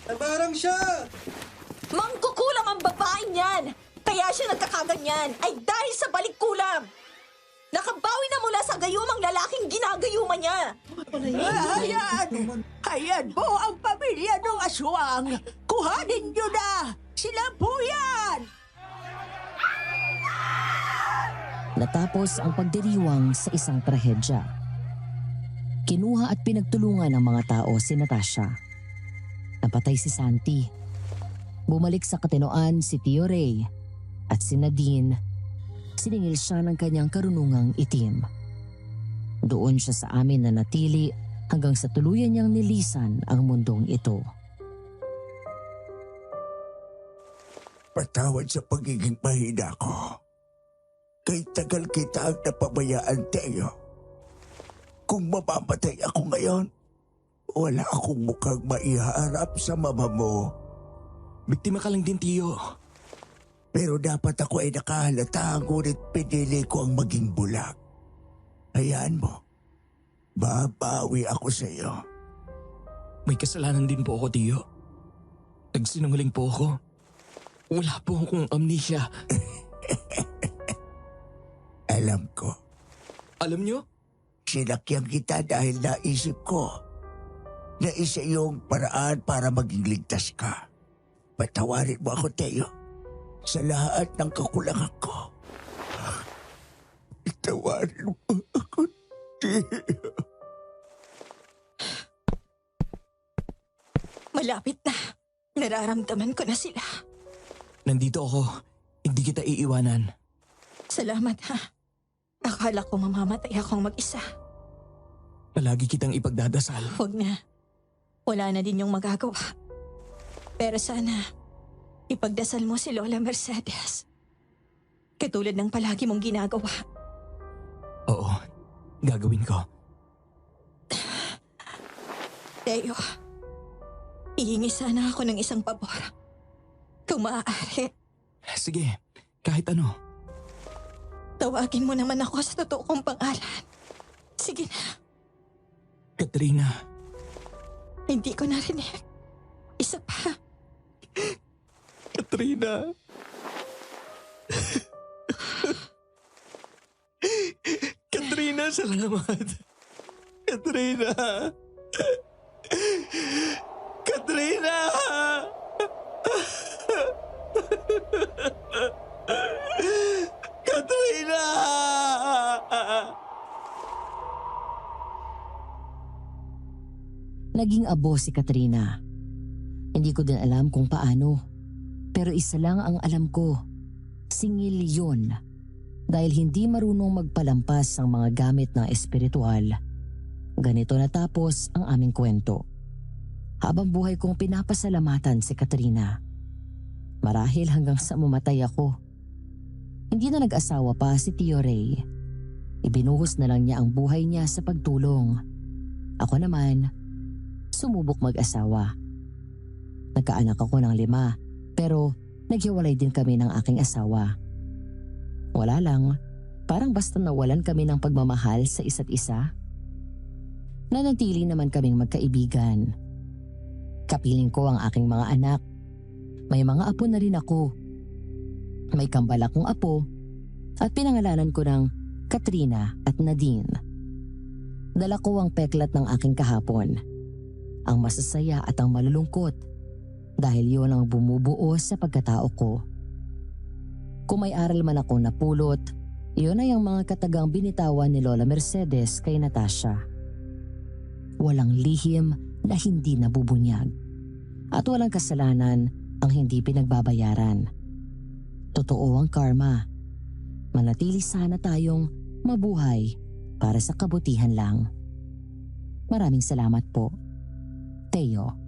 Nabarang siya! Mangkukulam ang babaeng yan! Kaya siya nagkakaganyan ay dahil sa balikkulam! Nakabawi na mula sa gayumang lalaking ginagayuma niya! Hayaan mo ang pamilya ng aswang! Kuhanin niyo na! Sila po yan! Natapos ang pagdiriwang sa isang trahedya. Kinuha at pinagtulungan ng mga tao si Natasha. Napatay si Santi. Bumalik sa katinoan si Tio Ray at si Nadine. Siningil siya ng kanyang karunungang itim. Doon siya sa amin na natili hanggang sa tuluyan niyang nilisan ang mundong ito. Patawad sa pagiging mahina ko. Kay tagal kita ang napabayaan, Teo. Kung mamamatay ako ngayon, wala akong mukhang maiharap sa mama mo. Biktima ka lang din, Tio. Pero dapat ako ay nakahalata, ngunit pinili ko ang maging bulag. Hayaan mo, babawi ako sa iyo. May kasalanan din po ako, Tio. Nagsinungaling po ako. Wala po akong amnesia. Alam ko. Alam nyo? Sinakyan kita dahil naisip ko na isa yung paraan para maging ligtas ka. Patawarin mo ako, Teo, sa lahat ng kakulangan ko. Patawarin mo ako, Teo. Malapit na. Nararamdaman ko na sila. Nandito ako. Hindi kita iiwanan. Salamat ha. Akala ko mamamatay akong mag-isa. Palagi kitang ipagdadasal. Huwag na. Wala na din yung magagawa. Pero sana, ipagdasal mo si Lola Mercedes. Katulad ng palagi mong ginagawa. Oo, gagawin ko. Teo, hihingi sana ako ng isang pabor. Kung maaari, Sige, kahit ano. tawagin mo naman ako sa totoo kong pangalan. Sige na, Katrina. hindi ko narinig. Isa pa. Katrina. Katrina, salamat. Katrina. Katrina. Katrina. Naging abo si Katrina. Hindi ko din alam kung paano. Pero isa lang ang alam ko. Singil yun. Dahil hindi marunong magpalampas ang mga gamit ng espiritual. Ganito natapos ang aming kwento. Habang buhay kong pinapasalamatan si Katrina. Marahil hanggang sa mamatay ako. Hindi na nag-asawa pa si Tio Ray. Ibinuhos na lang niya ang buhay niya sa pagtulong. Ako naman, sumubok mag-asawa. Nagkaanak ako ng 5, pero naghiwalay din kami ng aking asawa. Wala lang, parang basta nawalan kami ng pagmamahal sa isa't isa. Nanatili naman kaming magkaibigan. Kapiling ko ang aking mga anak. May mga apo na rin ako. May kambal akong apo at pinangalanan ko ng Katrina at Nadine. Dala ko ang peklat ng aking kahapon. Ang masasaya at ang malulungkot dahil yun ang bumubuo sa pagkatao ko. Kung may aral man akong napulot, iyon ay ang mga katagang binitawan ni Lola Mercedes kay Natasha. Walang lihim na hindi nabubunyag at walang kasalanan ang hindi pinagbabayaran. Totoo ang karma. Manatili sana tayong mabuhay para sa kabutihan lang. Maraming salamat po, Teo.